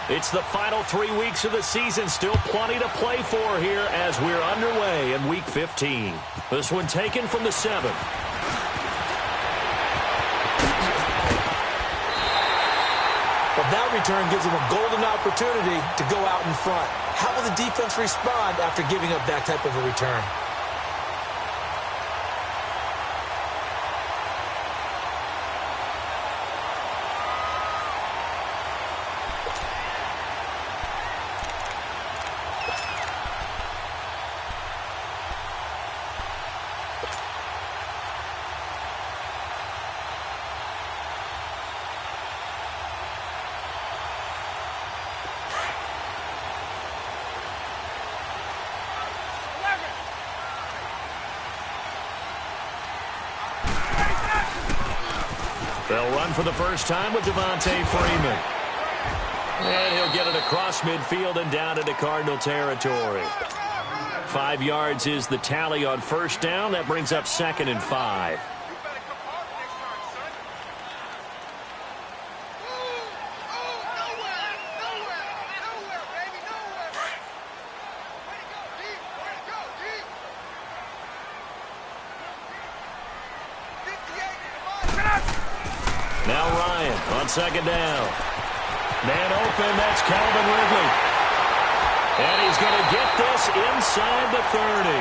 It's the final 3 weeks of the season. Still plenty to play for here as we're underway in Week 15. This one taken from the 7th. Well, that return gives them a golden opportunity to go out in front. How will the defense respond after giving up that type of a return? They'll run for the first time with Devontae Freeman. And he'll get it across midfield and down into Cardinal territory. 5 yards is the tally on first down. That brings up 2nd and 5. Now Ryan on 2nd down. Man open, that's Calvin Ridley. And he's going to get this inside the 30.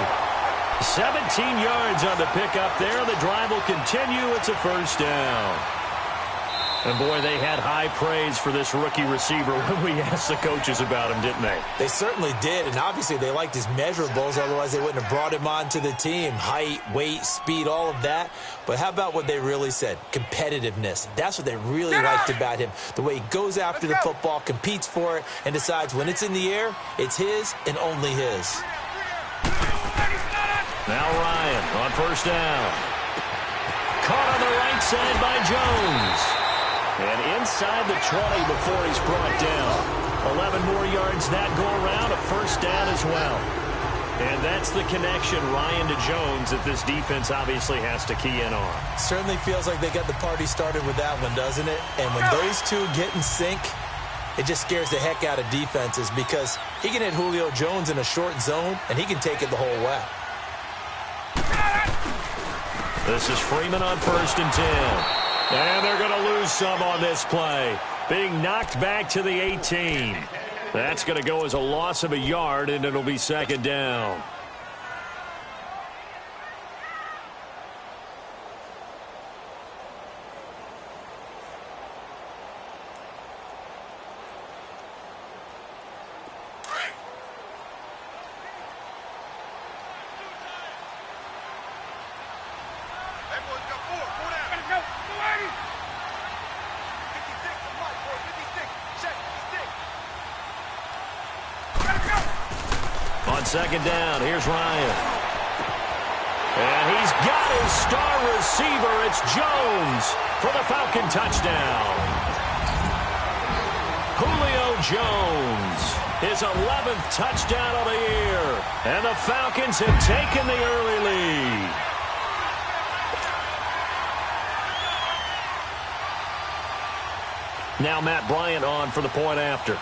17 yards on the pickup there. The drive will continue. It's a first down. And, boy, they had high praise for this rookie receiver when we asked the coaches about him, didn't they? They certainly did, and obviously they liked his measurables. Otherwise, they wouldn't have brought him onto the team. Height, weight, speed, all of that. But how about what they really said? Competitiveness. That's what they really liked about him. The way he goes after the football, competes for it, and decides when it's in the air, it's his and only his. Now Ryan on first down. Caught on the right side by Jones. And inside the 20 before he's brought down. 11 more yards that go around, a first down as well. And that's the connection, Ryan to Jones, that this defense obviously has to key in on. Certainly feels like they got the party started with that one, doesn't it? And when those two get in sync, it just scares the heck out of defenses because he can hit Julio Jones in a short zone, and he can take it the whole way. This is Freeman on 1st and 10. And they're going to lose some on this play. Being knocked back to the 18. That's going to go as a loss of a yard, and it'll be 2nd down. On 2nd down, here's Ryan. And he's got his star receiver. It's Jones for the Falcon touchdown. Julio Jones, his 11th touchdown of the year. And the Falcons have taken the early lead. Now Matt Bryant on for the point after.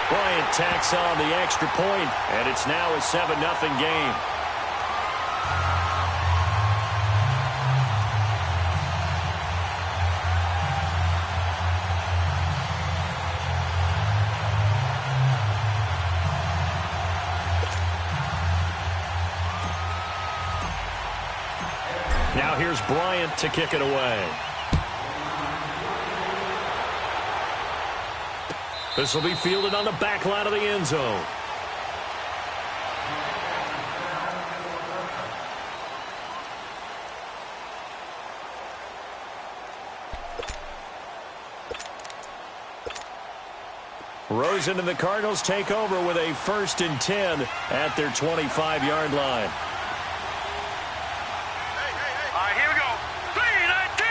Bryant tacks on the extra point, and it's now a 7-0 game. Now here's Bryant to kick it away. This will be fielded on the back line of the end zone. Rosen and the Cardinals take over with a 1st and 10 at their 25-yard line. All right, here we go. 3-19!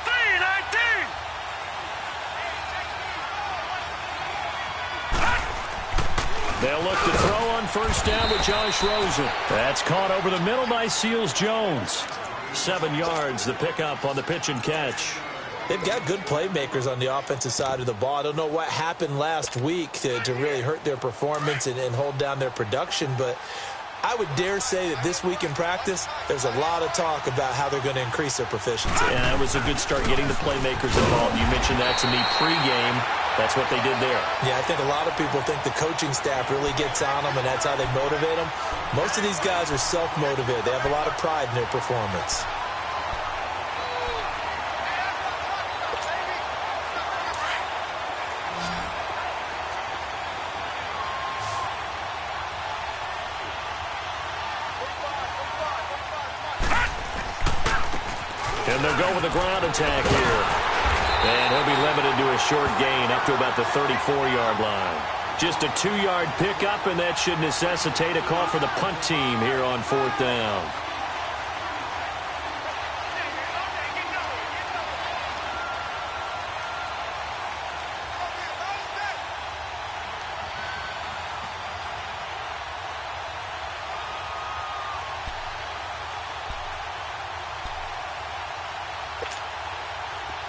3-19! They'll look to throw on 1st down with Josh Rosen. That's caught over the middle by Seals-Jones. 7 yards, the pickup on the pitch and catch. They've got good playmakers on the offensive side of the ball. I don't know what happened last week to really hurt their performance and hold down their production, but I would dare say that this week in practice, there's a lot of talk about how they're going to increase their proficiency. Yeah, that was a good start getting the playmakers involved. You mentioned that to me pregame. That's what they did there. Yeah, I think a lot of people think the coaching staff really gets on them, and that's how they motivate them. Most of these guys are self-motivated. They have a lot of pride in their performance. And they'll go with the ground attack here. And he'll be limited to a short gain up to about the 34-yard line. Just a 2-yard pickup, and that should necessitate a call for the punt team here on 4th down.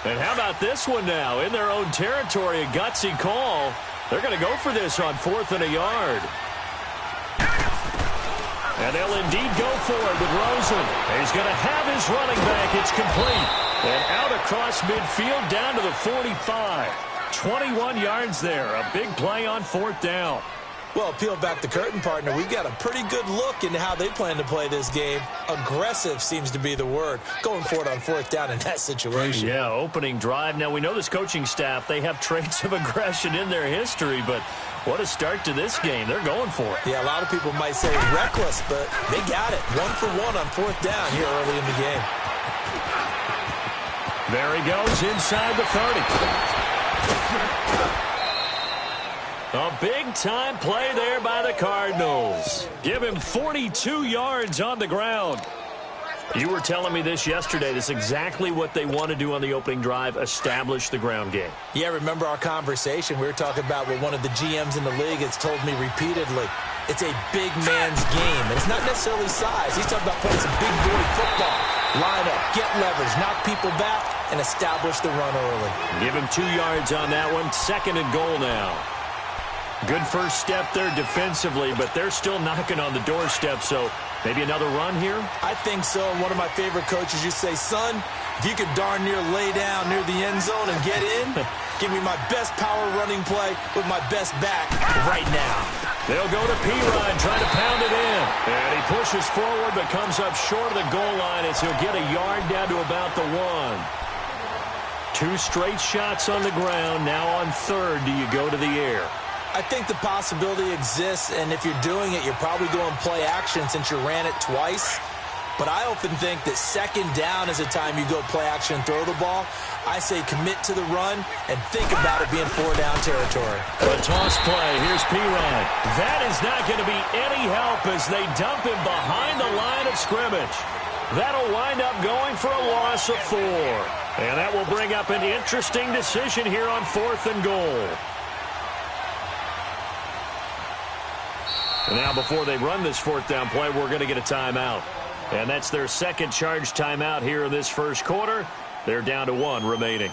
And how about this one now? In their own territory, a gutsy call. They're going to go for this on 4th and a yard. And they'll indeed go for it with Rosen. He's going to have his running back. It's complete. And out across midfield down to the 45. 21 yards there. A big play on 4th down. Well, peel back the curtain, partner. We've got a pretty good look into how they plan to play this game. Aggressive seems to be the word. Going for it on 4th down in that situation. Yeah, opening drive. Now, we know this coaching staff, they have traits of aggression in their history, but what a start to this game. They're going for it. Yeah, a lot of people might say reckless, but they got it. 1 for 1 on 4th down here early in the game. There he goes inside the 30. A big-time play there by the Cardinals. Give him 42 yards on the ground. You were telling me this yesterday. This is exactly what they want to do on the opening drive, establish the ground game. Yeah, remember our conversation? We were talking about what one of the GMs in the league has told me repeatedly. It's a big man's game, and it's not necessarily size. He's talking about playing some big boy football. Line up, get leverage, knock people back, and establish the run early. Give him 2 yards on that one. 2nd and goal now. Good first step there defensively, but they're still knocking on the doorstep, so maybe another run here? I think so. One of my favorite coaches used to say, son, if you could darn near lay down near the end zone and get in, give me my best power running play with my best back right now. They'll go to P-Rod, trying to pound it in. And he pushes forward, but comes up short of the goal line as he'll get a yard down to about the 1. 2 straight shots on the ground. Now on 3rd, do you go to the air? I think the possibility exists, and if you're doing it, you're probably going play action since you ran it twice. But I often think that 2nd down is a time you go play action and throw the ball. I say commit to the run and think about it being 4-down territory. A toss play. Here's P-Rod. That is not going to be any help as they dump him behind the line of scrimmage. That'll wind up going for a loss of 4. And that will bring up an interesting decision here on 4th and goal. And now before they run this 4th down play, we're going to get a timeout. And that's their 2nd charge timeout here in this first quarter. They're down to 1 remaining.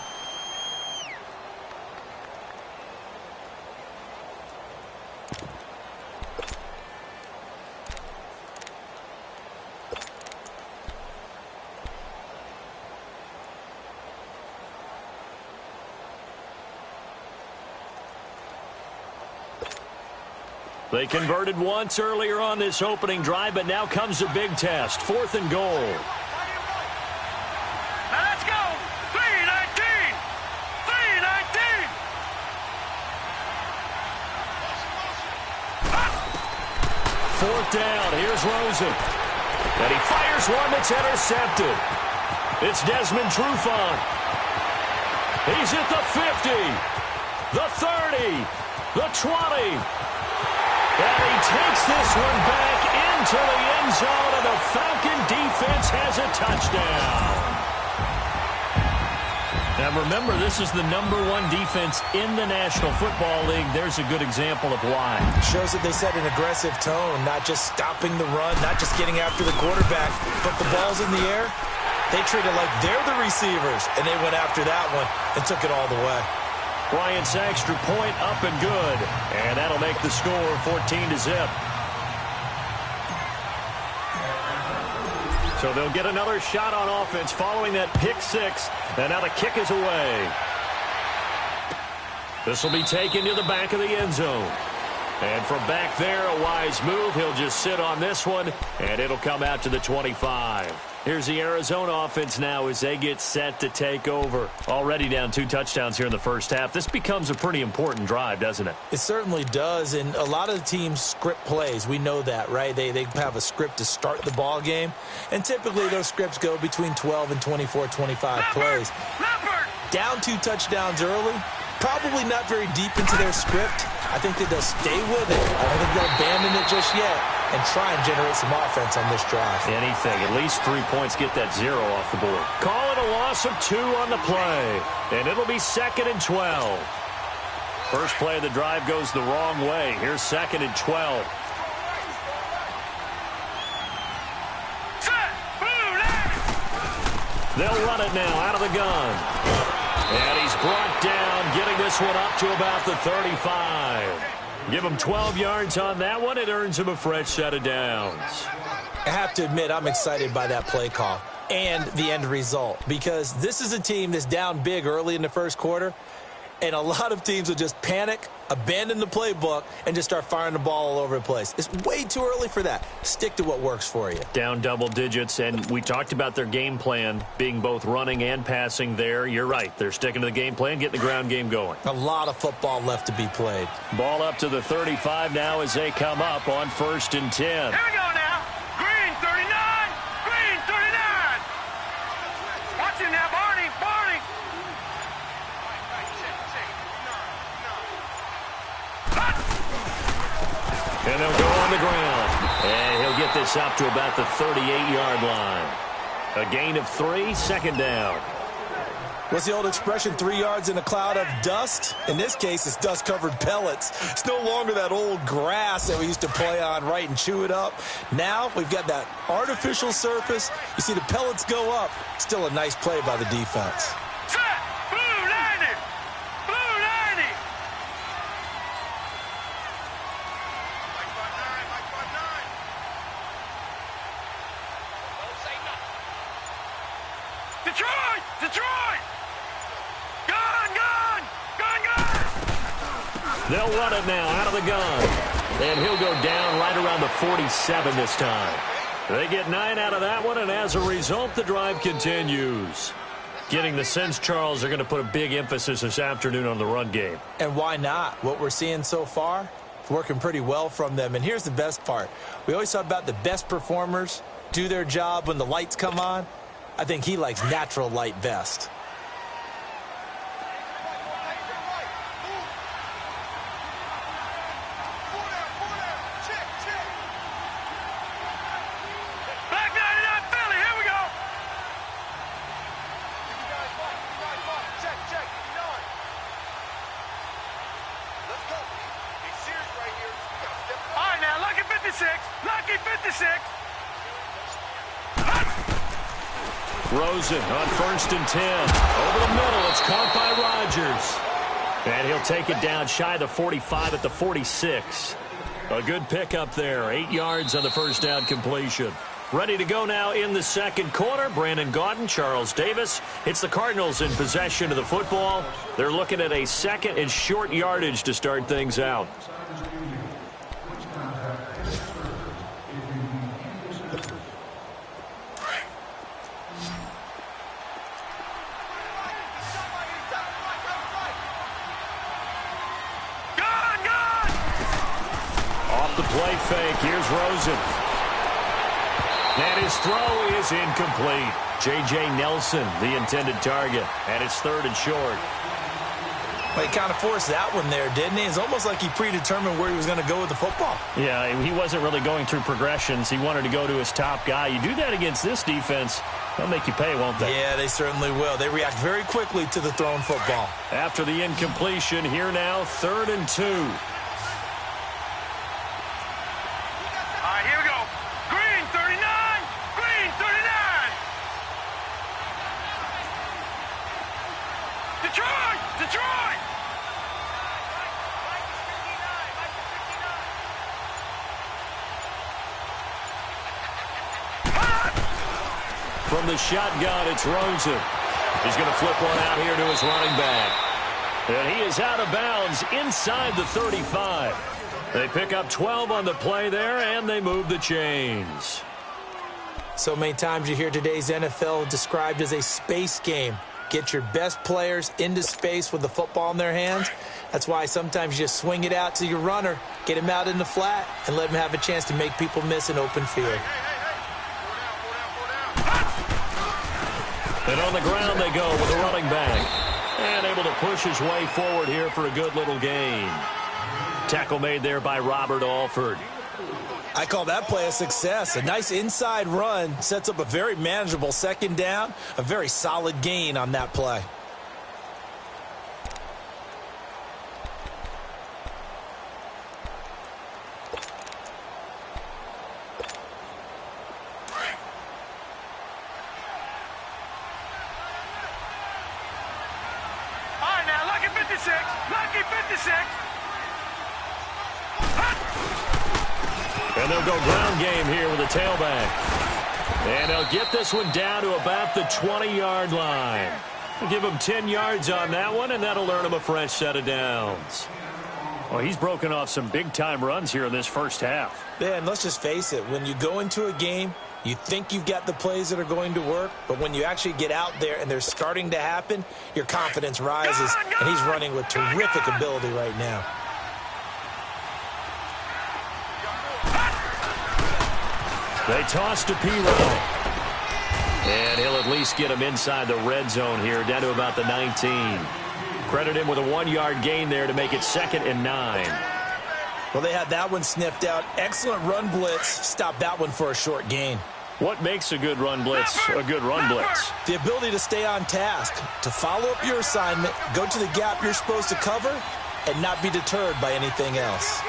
They converted once earlier on this opening drive, but now comes a big test. 4th and goal. Now let's go. 3-19. 3-19. 4th down. Here's Rosen. And he fires one that's intercepted. It's Desmond Trufant. He's at the 50. the 30, the 20. And he takes this one back into the end zone, and the Falcon defense has a touchdown. Now, remember, this is the #1 defense in the National Football League. There's a good example of why. Shows that they set an aggressive tone, not just stopping the run, not just getting after the quarterback, but the ball's in the air. They treat it like they're the receivers, and they went after that one and took it all the way. Bryant's extra point up and good, and that'll make the score 14-0. So they'll get another shot on offense following that pick six, and now the kick is away. This will be taken to the back of the end zone. And from back there, a wise move. He'll just sit on this one, and it'll come out to the 25. Here's the Arizona offense now as they get set to take over. Already down 2 touchdowns here in the first half. This becomes a pretty important drive, doesn't it? It certainly does, and a lot of the teams script plays. We know that, right? They have a script to start the ball game, and typically those scripts go between 12 and 24, 25 plays. Down 2 touchdowns early, probably not very deep into their script. I think that they'll stay with it. I don't think they'll abandon it just yet and try and generate some offense on this drive. Anything. At least 3 points, get that 0 off the board. Call it a loss of 2 on the play, and it'll be 2nd and 12. First play of the drive goes the wrong way. Here's 2nd and 12. They'll run it now out of the gun. And he's brought down, getting this one up to about the 35. Give him 12 yards on that one. It earns him a fresh set of downs. I have to admit, I'm excited by that play call and the end result, because this is a team that's down big early in the first quarter, and a lot of teams will just panic, abandon the playbook, and just start firing the ball all over the place. It's way too early for that. Stick to what works for you. Down double digits, and we talked about their game plan being both running and passing there. You're right. They're sticking to the game plan, getting the ground game going. A lot of football left to be played. Ball up to the 35 now as they come up on 1st and 10. Here we go now. Green 39. Green 39. Watch him now, Barney. Barney. And they'll go on the ground. And he'll get this up to about the 38-yard line. A gain of 3, 2nd down. What's the old expression, 3 yards in a cloud of dust? In this case, it's dust-covered pellets. It's no longer that old grass that we used to play on, right, and chew it up. Now we've got that artificial surface. You see the pellets go up. Still a nice play by the defense. Set. Blue 90. Blue 90. Detroit! Detroit! Gun! Gun! Gun! Gun! They'll run it now out of the gun. And he'll go down right around the 47 this time. They get 9 out of that one, and as a result, the drive continues. Getting the sense, Charles, they're going to put a big emphasis this afternoon on the run game. And why not? What we're seeing so far, it's working pretty well from them. And here's the best part. We always talk about the best performers do their job when the lights come on. I think he likes natural light best. Black 99 Philly, here we go. Check. Let's go. He's serious right here. All right, now, Lucky 56. Lucky 56. Rosen on 1st and 10. Over the middle, it's caught by Rodgers. And he'll take it down shy of the 45 at the 46. A good pickup there. 8 yards on the first down completion. Ready to go now in the second quarter. Brandon Gaudin, Charles Davis. It's the Cardinals in possession of the football. They're looking at a 2nd and short yardage to start things out. The play fake. Here's Rosen. And his throw is incomplete. J.J. Nelson, the intended target. And it's 3rd and short. Well, he kind of forced that one there, didn't he? It's almost like he predetermined where he was going to go with the football. Yeah, he wasn't really going through progressions. He wanted to go to his top guy. You do that against this defense, they'll make you pay, won't they? Yeah, they certainly will. They react very quickly to the thrown football. After the incompletion, here now, 3rd and 2. All right, here we go. Green, 39. Green, 39. Detroit! Detroit! From the shotgun, it's Rosen. He's going to flip one out here to his running back. And he is out of bounds inside the 35. They pick up 12 on the play there, and they move the chains. So many times you hear today's NFL described as a space game. Get your best players into space with the football in their hands. That's why sometimes you just swing it out to your runner, get him out in the flat, and let him have a chance to make people miss an open field. And on the ground they go with a running back. And able to push his way forward here for a good little gain. Tackle made there by Robert Alford. I call that play a success. A nice inside run sets up a very manageable 2nd down. A very solid gain on that play. All right, now, lucky 56. Lucky 56. And they'll go ground game here with a tailback. And they'll get this one down to about the 20-yard line. We'll give him 10 yards on that one, and that'll earn him a fresh set of downs. Well, he's broken off some big-time runs here in this first half. Yeah, and let's just face it. When you go into a game, you think you've got the plays that are going to work, but when you actually get out there and they're starting to happen, your confidence rises, and he's running with terrific ability right now. They toss to P-Row. And he'll at least get him inside the red zone here, down to about the 19. Credit him with a 1-yard gain there to make it 2nd and 9. Well, they had that one sniffed out. Excellent run blitz. Stop that one for a short gain. What makes a good run blitz a good run blitz? The ability to stay on task, to follow up your assignment, go to the gap you're supposed to cover, and not be deterred by anything else.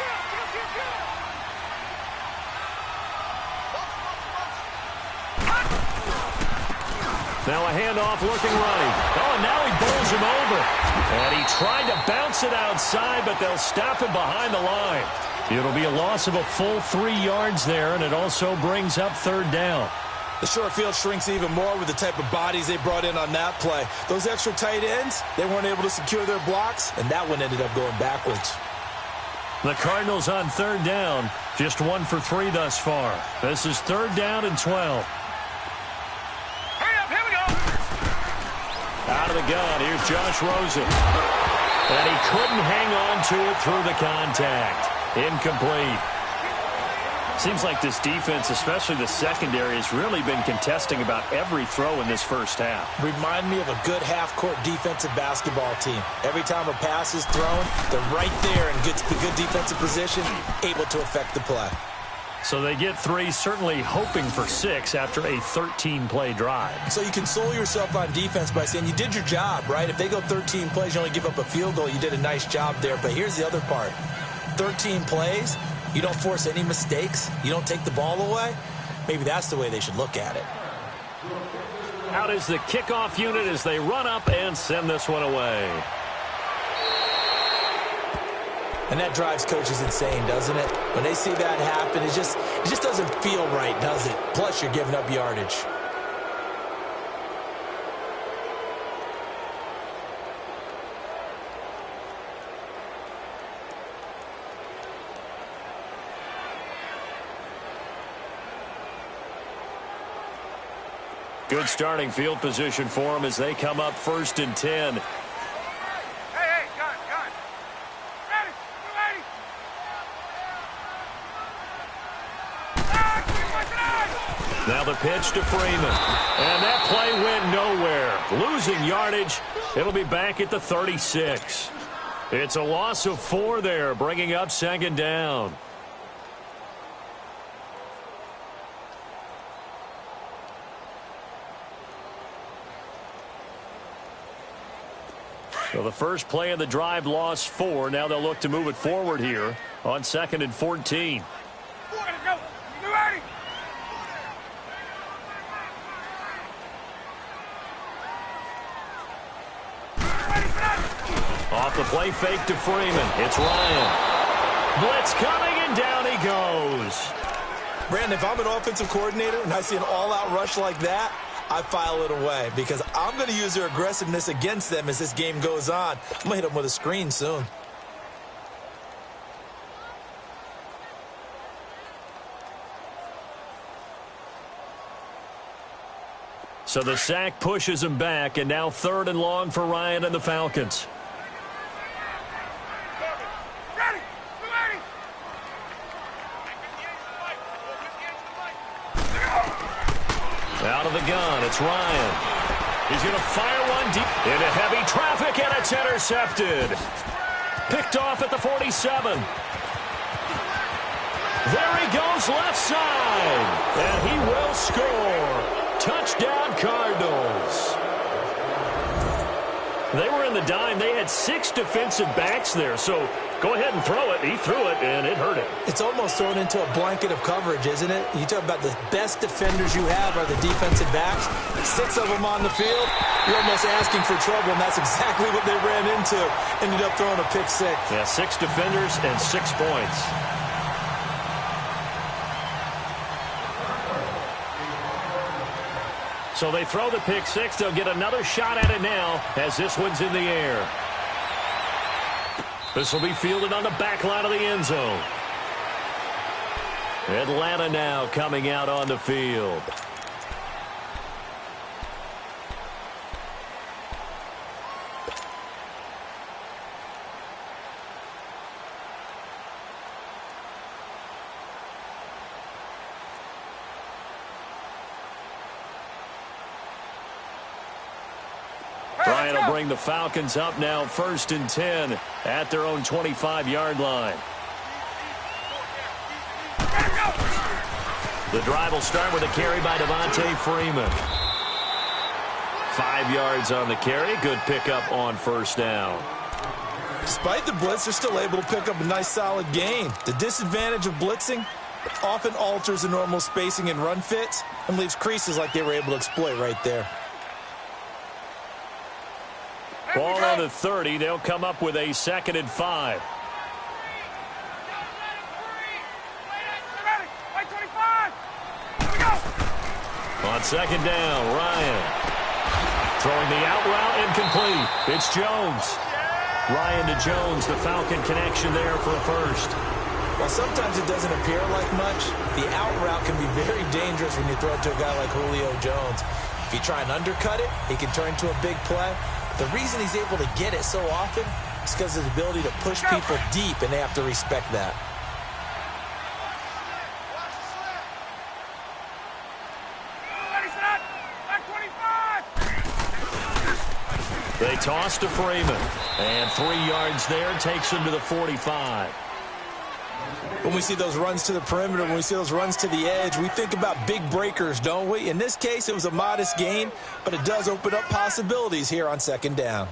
Now a handoff looking right. Oh, and now he bowls him over. And he tried to bounce it outside, but they'll stop him behind the line. It'll be a loss of a full 3 yards there, and it also brings up 3rd down. The short field shrinks even more with the type of bodies they brought in on that play. Those extra tight ends, they weren't able to secure their blocks, and that one ended up going backwards. The Cardinals on 3rd down, just 1 for 3 thus far. This is 3rd down and 12. Out of the gun, here's Josh Rosen. And he couldn't hang on to it through the contact. Incomplete. Seems like this defense, especially the secondary, has really been contesting about every throw in this first half. Remind me of a good half-court defensive basketball team. Every time a pass is thrown, they're right there in good defensive position, able to affect the play. So they get 3, certainly hoping for 6 after a 13-play drive. So you console yourself on defense by saying you did your job, right? If they go 13 plays, you only give up a field goal, you did a nice job there. But here's the other part. 13 plays, you don't force any mistakes, you don't take the ball away. Maybe that's the way they should look at it. Out is the kickoff unit as they run up and send this one away. And that drives coaches insane, doesn't it? When they see that happen, it just doesn't feel right, does it? Plus, you're giving up yardage. Good starting field position for them as they come up 1st and 10. Now the pitch to Freeman. And that play went nowhere. Losing yardage. It'll be back at the 36. It's a loss of 4 there, bringing up second down. So the first play of the drive lost 4. Now they'll look to move it forward here on 2nd and 14. Off the play fake to Freeman. It's Ryan. Blitz coming, and down he goes. Brandon, if I'm an offensive coordinator and I see an all-out rush like that, I file it away because I'm going to use their aggressiveness against them as this game goes on. I'm going to hit them with a screen soon. So the sack pushes him back, and now 3rd and long for Ryan and the Falcons. Out of the gun, it's Ryan. He's going to fire one deep into heavy traffic, and it's intercepted. Picked off at the 47. There he goes, left side. And he will score. Touchdown, Cardinals. They were in the dime. They had 6 defensive backs there, so go ahead and throw it. He threw it, and it hurt him. It's almost thrown into a blanket of coverage, isn't it? You talk about the best defenders you have are the defensive backs. 6 of them on the field. You're almost asking for trouble, and that's exactly what they ran into. Ended up throwing a pick 6. Yeah, 6 defenders and 6 points. So they throw the pick 6. They'll get another shot at it now as this one's in the air. This will be fielded on the back line of the end zone. Atlanta now coming out on the field. Bryant will bring the Falcons up now 1st and 10 at their own 25-yard line. The drive will start with a carry by Devontae Freeman. 5 yards on the carry. Good pickup on 1st down. Despite the blitz, they're still able to pick up a nice solid gain. The disadvantage of blitzing often alters the normal spacing and run fits and leaves creases like they were able to exploit right there. Ball on the 30. They'll come up with a 2nd and 5. On 2nd down, Ryan. Throwing the out route, incomplete. It's Jones. Ryan to Jones, the Falcon connection there for a 1st. While sometimes it doesn't appear like much, the out route can be very dangerous when you throw it to a guy like Julio Jones. If you try and undercut it, it can turn into a big play. The reason he's able to get it so often is because of his ability to push people deep, and they have to respect that. They toss to Freeman. And 3 yards there takes him to the 45. When we see those runs to the perimeter, when we see those runs to the edge, we think about big breakers, don't we? In this case, it was a modest gain, but it does open up possibilities here on 2nd down.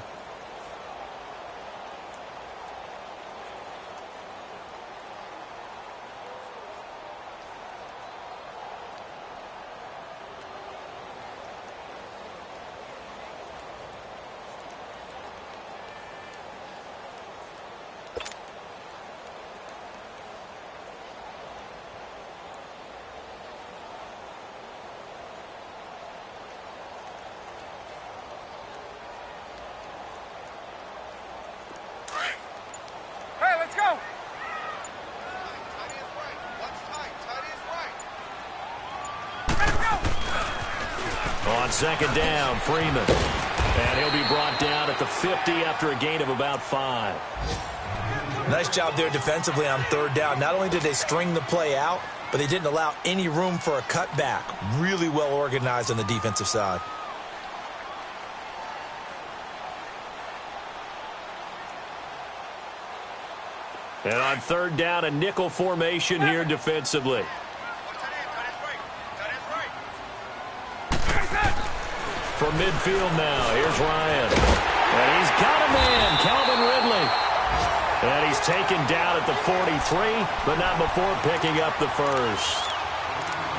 On 2nd down, Freeman. And he'll be brought down at the 50 after a gain of about 5. Nice job there defensively on 3rd down. Not only did they string the play out, but they didn't allow any room for a cutback. Really well organized on the defensive side. And on third down, a nickel formation here defensively. From midfield now, here's Ryan. And he's got a man, Calvin Ridley. And he's taken down at the 43, but not before picking up the first.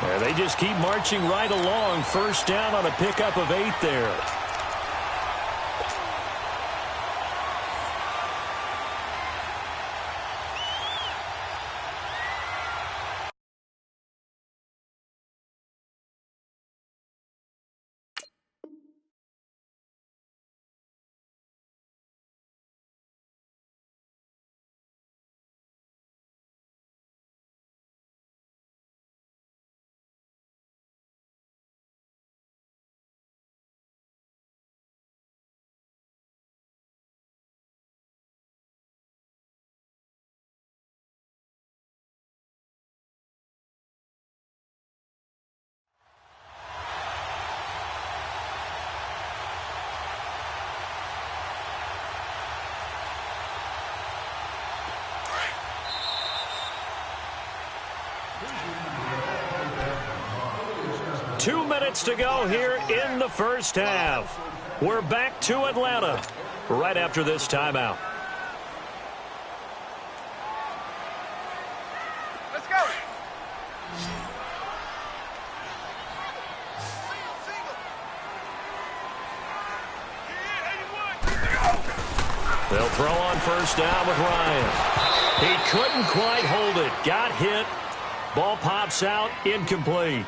And they just keep marching right along. First down on a pickup of 8 there. Two minutes to go here in the first half. We're back to Atlanta right after this timeout. Let's go. They'll throw on first down with Ryan. He couldn't quite hold it. Got hit. Ball pops out. Incomplete.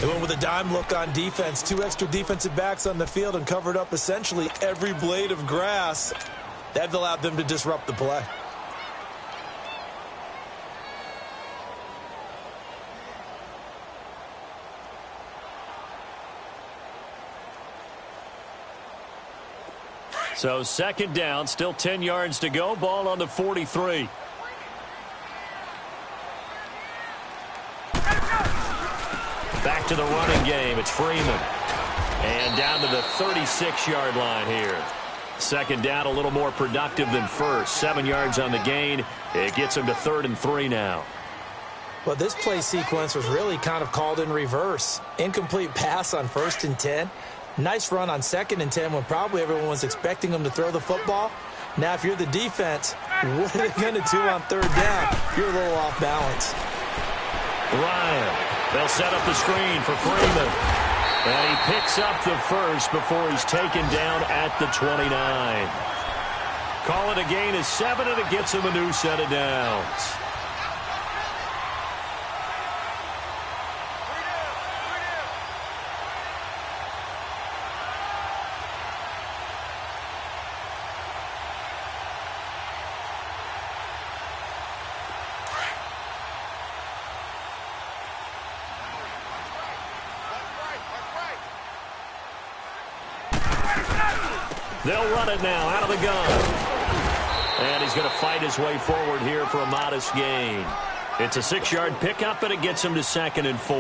They went with a dime look on defense. 2 extra defensive backs on the field and covered up essentially every blade of grass. That allowed them to disrupt the play. So second down, still 10 yards to go. Ball on the 43. Back to the running game. It's Freeman. And down to the 36-yard line here. Second down, a little more productive than first. 7 yards on the gain. It gets him to 3rd and 3 now. Well, this play sequence was really kind of called in reverse. Incomplete pass on 1st and 10. Nice run on 2nd and 10 when probably everyone was expecting them to throw the football. Now, if you're the defense, what are they going to do on 3rd down? You're a little off balance. Ryan. They'll set up the screen for Freeman. And he picks up the first before he's taken down at the 29. Call it a gain of 7, and it gets him a new set of downs. They'll run it now out of the gun. And he's going to fight his way forward here for a modest gain. It's a 6-yard pickup, and it gets him to 2nd and 4.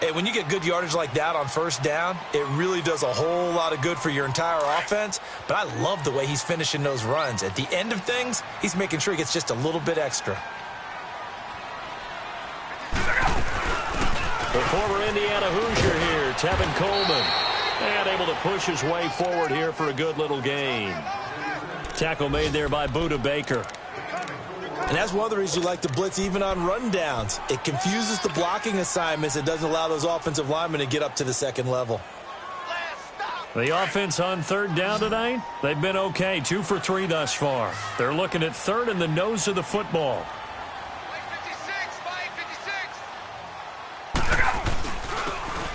Hey, when you get good yardage like that on 1st down, it really does a whole lot of good for your entire offense. But I love the way he's finishing those runs. At the end of things, he's making sure he gets just a little bit extra. The former Indiana Hoosier here, Tevin Coleman. And able to push his way forward here for a good little gain. Tackle made there by Budda Baker. And that's one of the reasons you like to blitz even on rundowns. It confuses the blocking assignments. It doesn't allow those offensive linemen to get up to the 2nd level. The offense on 3rd down tonight, they've been okay. 2 for 3 thus far. They're looking at 3rd and the nose of the football.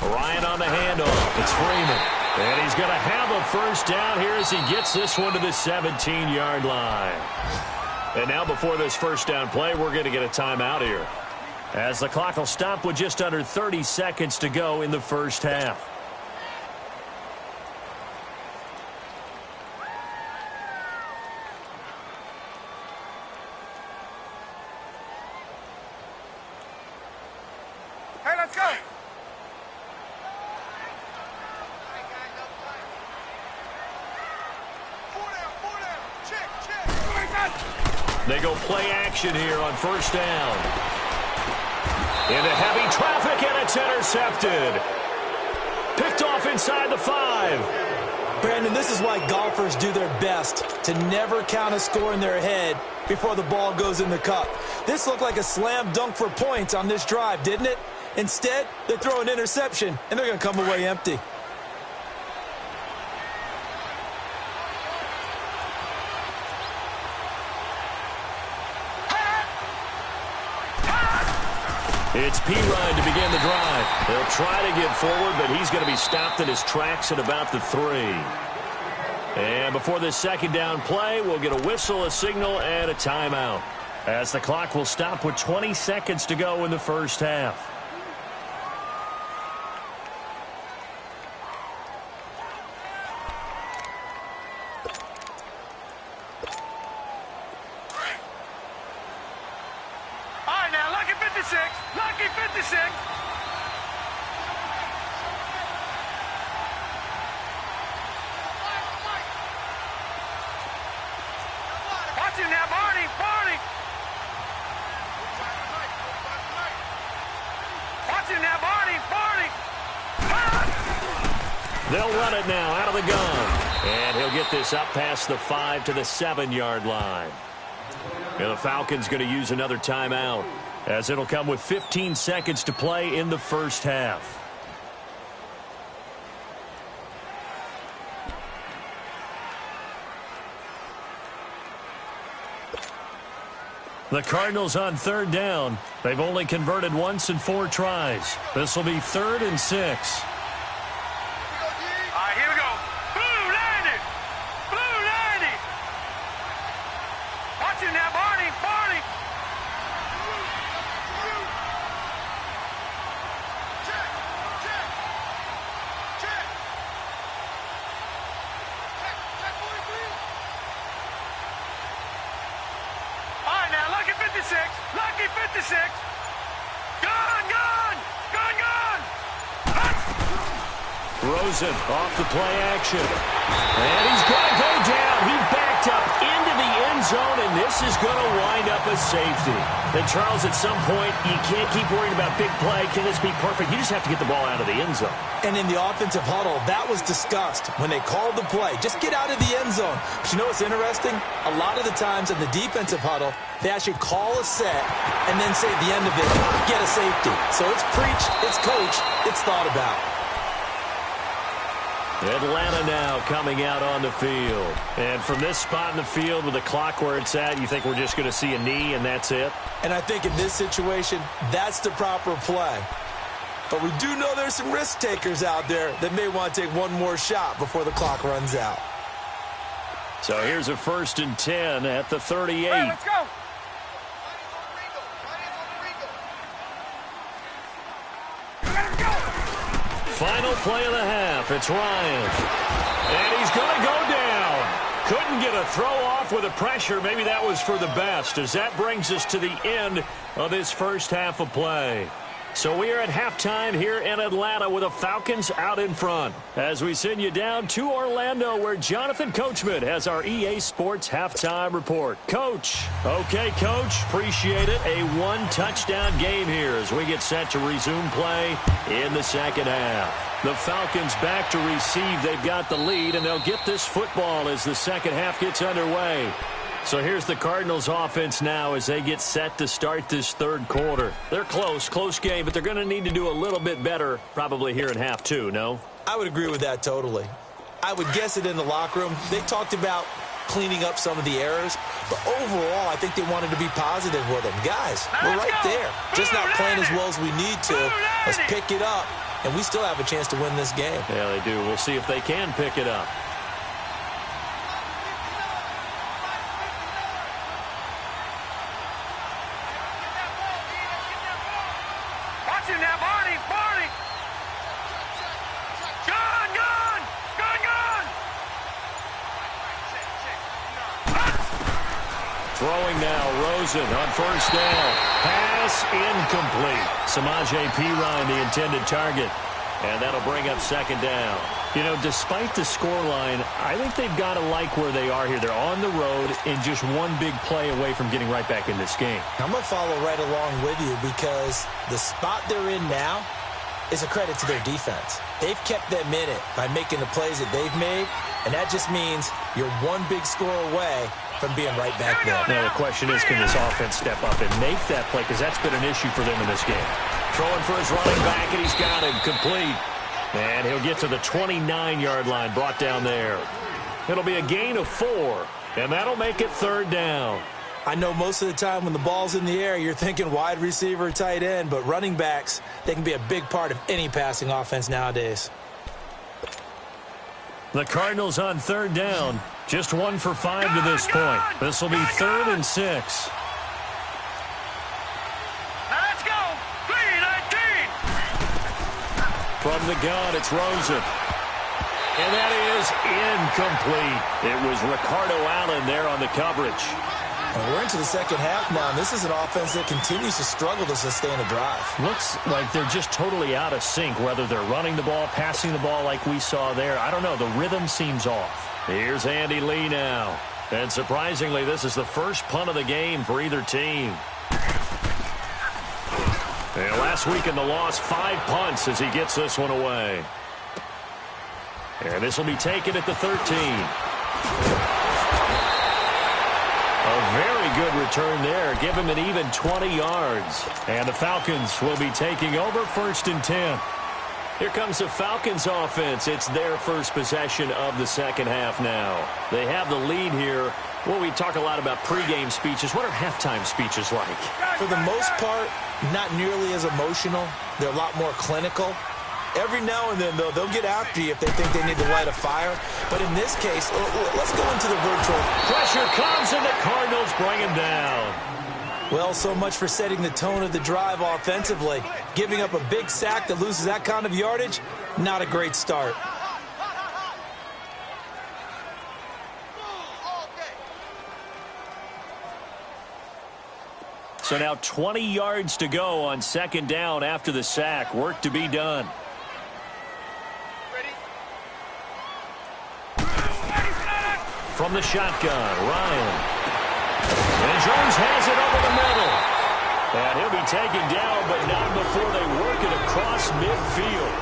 Ryan on the handoff. It's Freeman. And he's going to have a first down here as he gets this one to the 17-yard line. And now before this first down play, we're going to get a timeout here, as the clock will stop with just under 30 seconds to go in the first half. Hey, let's go. They go play action here on first down. Into heavy traffic, and it's intercepted. Picked off inside the 5. Brandon, this is why golfers do their best to never count a score in their head before the ball goes in the cup. This looked like a slam dunk for points on this drive, didn't it? Instead, they throw an interception, and they're going to come away empty. It's P. Ryan to begin the drive. He'll try to get forward, but he's going to be stopped in his tracks at about the 3. And before this second down play, we'll get a whistle, a signal, and a timeout, as the clock will stop with 20 seconds to go in the first half. Lucky 56. Watch him now, Barney. Watch him now, Barney. They'll run it now out of the gun. And he'll get this up past the 5 to the 7-yard line. And the Falcons going to use another timeout, as it'll come with 15 seconds to play in the first half. The Cardinals on third down. They've only converted once in 4 tries. This will be 3rd and 6. All right, here we go. Blue landed. Watch him now, Barney. Lucky 56. Gun. Rosen off the play action. And he's going to go down. He backed up into the end zone, and this is going to wind up a safety. And Charles, at some point, you can't keep worrying about big play. Can this be perfect? You just have to get the ball out of the end zone. And in the offensive huddle, that was discussed when they called the play. Just get out of the end zone. But you know what's interesting? A lot of the times in the defensive huddle, they actually call a set and then say at the end of it, get a safety. So it's preached, it's coached, it's thought about. Atlanta now coming out on the field. And from this spot in the field with the clock where it's at, you think we're just going to see a knee and that's it? And I think in this situation, that's the proper play. But we do know there's some risk takers out there that may want to take one more shot before the clock runs out. So here's a 1st and 10 at the 38. Hey, let's go. Final play of the half. It's Ryan. And he's going to go down. Couldn't get a throw off with the pressure. Maybe that was for the best, as that brings us to the end of this first half of play. So we are at halftime here in Atlanta with the Falcons out in front, as we send you down to Orlando, where Jonathan Coachman has our EA Sports halftime report. Coach. Okay, Coach. Appreciate it. A 1-touchdown game here as we get set to resume play in the second half. The Falcons back to receive. They've got the lead, and they'll get this football as the second half gets underway. So here's the Cardinals offense now as they get set to start this third quarter. They're close game, but they're going to need to do a little bit better probably here in half 2, no? I would agree with that totally. I would guess it in the locker room. They talked about cleaning up some of the errors, but overall, I think they wanted to be positive with them. Guys, we're right there. Just not playing as well as we need to. Let's pick it up, and we still have a chance to win this game. Yeah, they do. We'll see if they can pick it up. Throwing now, Rosen on first down. Pass incomplete. Samaje Perine, the intended target. And that'll bring up second down. You know, despite the scoreline, I think they've got to like where they are here. They're on the road and just one big play away from getting right back in this game. I'm going to follow right along with you because the spot they're in now is a credit to their defense. They've kept them in it by making the plays that they've made, and that just means you're one big score away from being right back there. Now, the question is, can this offense step up and make that play? Because that's been an issue for them in this game. Throwing for his running back, and he's got him complete. And he'll get to the 29-yard line, brought down there. It'll be a gain of 4, and that'll make it 3rd down. I know most of the time when the ball's in the air, you're thinking wide receiver, tight end, but running backs, they can be a big part of any passing offense nowadays. The Cardinals on 3rd down. Just 1 for 5 to this point. This will be 3rd and 6. Let's go. 3-19. From the gun, it's Rosen. And that is incomplete. It was Ricardo Allen there on the coverage. And we're into the second half now, and this is an offense that continues to struggle to sustain a drive. Looks like they're just totally out of sync, whether they're running the ball, passing the ball like we saw there. I don't know. The rhythm seems off. Here's Andy Lee now. And surprisingly, this is the first punt of the game for either team. And last week in the loss, 5 punts as he gets this one away. And this will be taken at the 13. A very good return there. Give him an even 20 yards. And the Falcons will be taking over 1st and 10. Here comes the Falcons offense. It's their first possession of the second half now. They have the lead here. Well, we talk a lot about pregame speeches. What are halftime speeches like? For the most part, not nearly as emotional. They're a lot more clinical. Every now and then, though, they'll get after you if they think they need to light a fire. But in this case, let's go into the virtual. Pressure comes, and the Cardinals bring him down. Well, so much for setting the tone of the drive offensively. Giving up a big sack that loses that kind of yardage, not a great start. So now 20 yards to go on 2nd down after the sack. Work to be done. From the shotgun, Ryan. And Jones has it over the middle. And he'll be taken down, but not before they work it across midfield.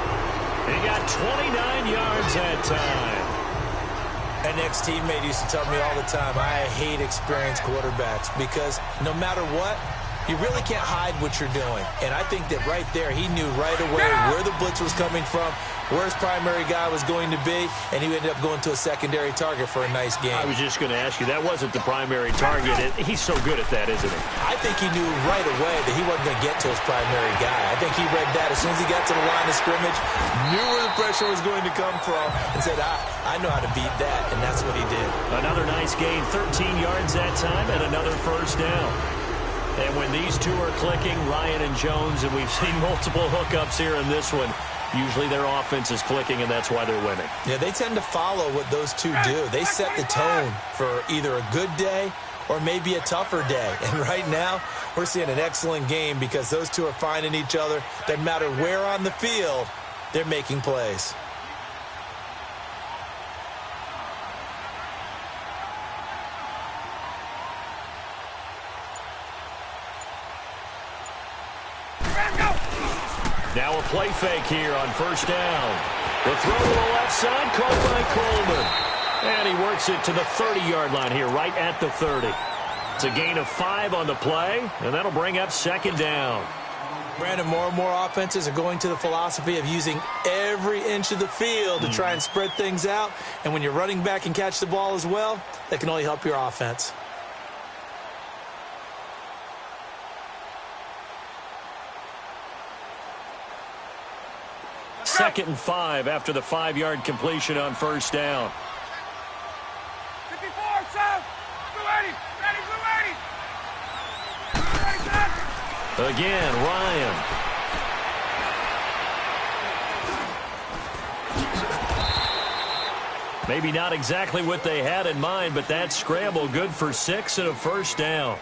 He got 29 yards that time. An ex-teammate used to tell me all the time, I hate experienced quarterbacks because no matter what, you really can't hide what you're doing. And I think that right there, he knew right away where the blitz was coming from, where his primary guy was going to be, and he ended up going to a secondary target for a nice game. I was just going to ask you, that wasn't the primary target. He's so good at that, isn't he? I think he knew right away that he wasn't going to get to his primary guy. I think he read that as soon as he got to the line of scrimmage, knew where the pressure was going to come from, and said, I know how to beat that, and that's what he did. Another nice gain, 13 yards that time, and another 1st down. And when these two are clicking, Ryan and Jones, and we've seen multiple hookups here in this one, usually their offense is clicking, and that's why they're winning. Yeah, they tend to follow what those two do. They set the tone for either a good day or maybe a tougher day. And right now, we're seeing an excellent game because those two are finding each other. Doesn't matter where on the field, they're making plays. Now a play fake here on 1st down. The throw to the left side, caught by Coleman. And he works it to the 30-yard line here, right at the 30. It's a gain of 5 on the play, and that'll bring up 2nd down. Brandon, more and more offenses are going to the philosophy of using every inch of the field to try and spread things out. And when you're running back and catch the ball as well, that can only help your offense. Second and 5 after the 5-yard completion on 1st down. 54, south. 280. Ready, 280. Again, Ryan. Maybe not exactly what they had in mind, but that scramble good for 6 and a 1st down.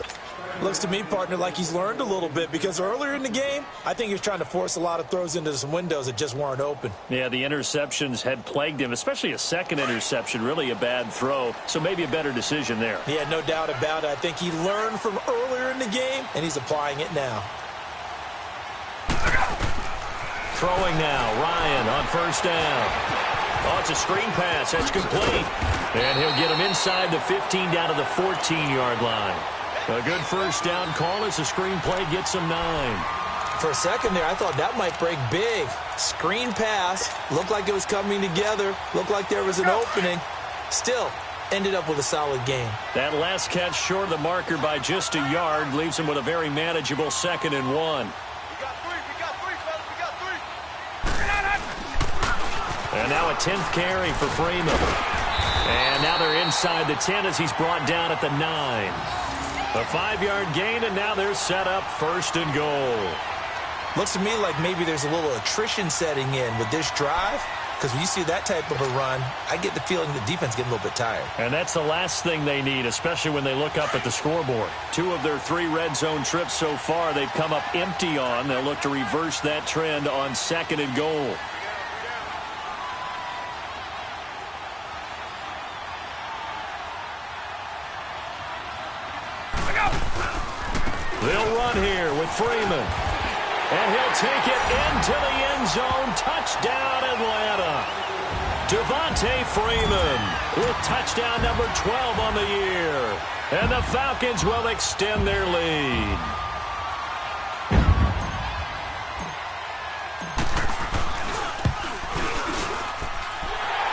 Looks to me, partner, like he's learned a little bit because earlier in the game, I think he was trying to force a lot of throws into some windows that just weren't open. Yeah, the interceptions had plagued him, especially a second interception, really a bad throw, so maybe a better decision there. Yeah, no doubt about it. I think he learned from earlier in the game, and he's applying it now. Throwing now, Ryan on first down. Oh, it's a screen pass. That's complete. And he'll get him inside the 15 down to the 14-yard line. A good first down call as the screen play gets him 9. For a second there, I thought that might break big. Screen pass. Looked like it was coming together. Looked like there was an opening. Still, ended up with a solid game. That last catch short of the marker by just a yard leaves him with a very manageable 2nd and 1. We got three, fellas. We got three. And now a 10th carry for Freeman. And now they're inside the 10 as he's brought down at the 9. A 5-yard gain, and now they're set up 1st and goal. Looks to me like maybe there's a little attrition setting in with this drive, because when you see that type of a run, I get the feeling the defense getting a little bit tired. And that's the last thing they need, especially when they look up at the scoreboard. 2 of their 3 red zone trips so far they've come up empty on. They'll look to reverse that trend on 2nd and goal. They'll run here with Freeman. And he'll take it into the end zone. Touchdown, Atlanta. Devontae Freeman with touchdown number 12 on the year. And the Falcons will extend their lead.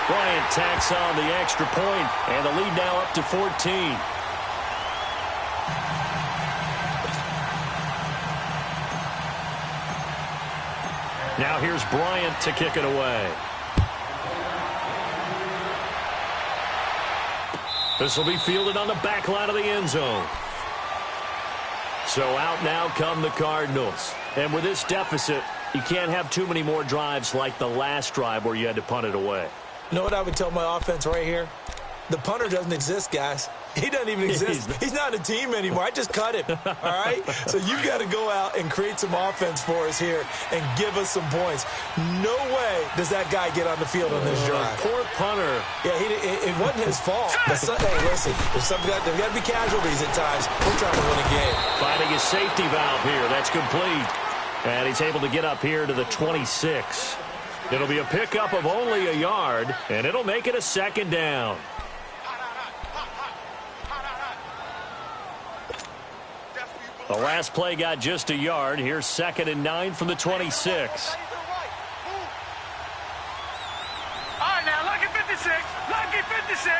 Bryant tacks on the extra point, and the lead now up to 14. Now here's Bryant to kick it away. This will be fielded on the back line of the end zone. So out now come the Cardinals. And with this deficit, you can't have too many more drives like the last drive where you had to punt it away. You know what I would tell my offense right here? The punter doesn't exist, guys. He doesn't even exist. He's not a team anymore. I just cut him, all right? So you've got to go out and create some offense for us here and give us some points. No way does that guy get on the field on this drive. Poor punter. Yeah, it wasn't his fault. But hey, listen, there's got to be casualties at times. We're trying to win a game. Finding his safety valve here. That's complete. And he's able to get up here to the 26. It'll be a pickup of only a yard, and it'll make it a 2nd down. The last play got just a yard. Here's 2nd and 9 from the 26. All right, now, lucky 56. Lucky 56.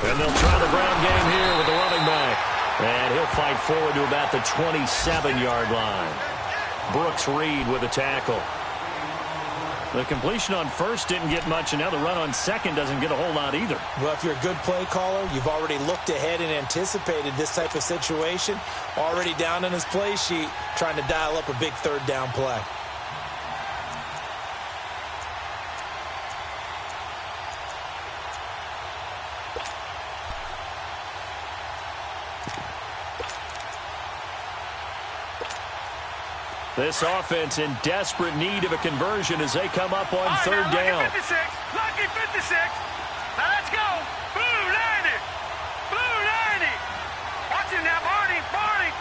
And they'll try the ground game here with the running back. And he'll fight forward to about the 27-yard line. Brooks Reed with a tackle. The completion on first didn't get much, and now the run on second doesn't get a whole lot either. Well, if you're a good play caller, you've already looked ahead and anticipated this type of situation. Already down in his play sheet, trying to dial up a big 3rd down play. This offense in desperate need of a conversion as they come up on 3rd down. Lucky 56. Lucky 56. Now let's go. Blue 90. Blue 90. Watch it now, Barney. Barney.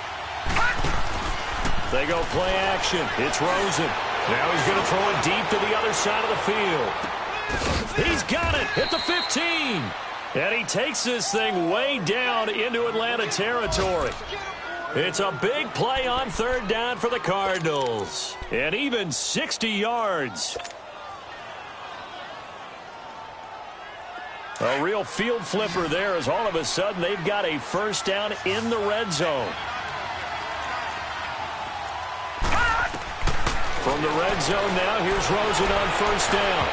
They go play action. It's Rosen. Now he's going to throw it deep to the other side of the field. He's got it at the 15. And he takes this thing way down into Atlanta territory. It's a big play on 3rd down for the Cardinals. And even 60 yards. A real field flipper there as all of a sudden they've got a 1st down in the red zone. From the red zone now, here's Rosen on 1st down.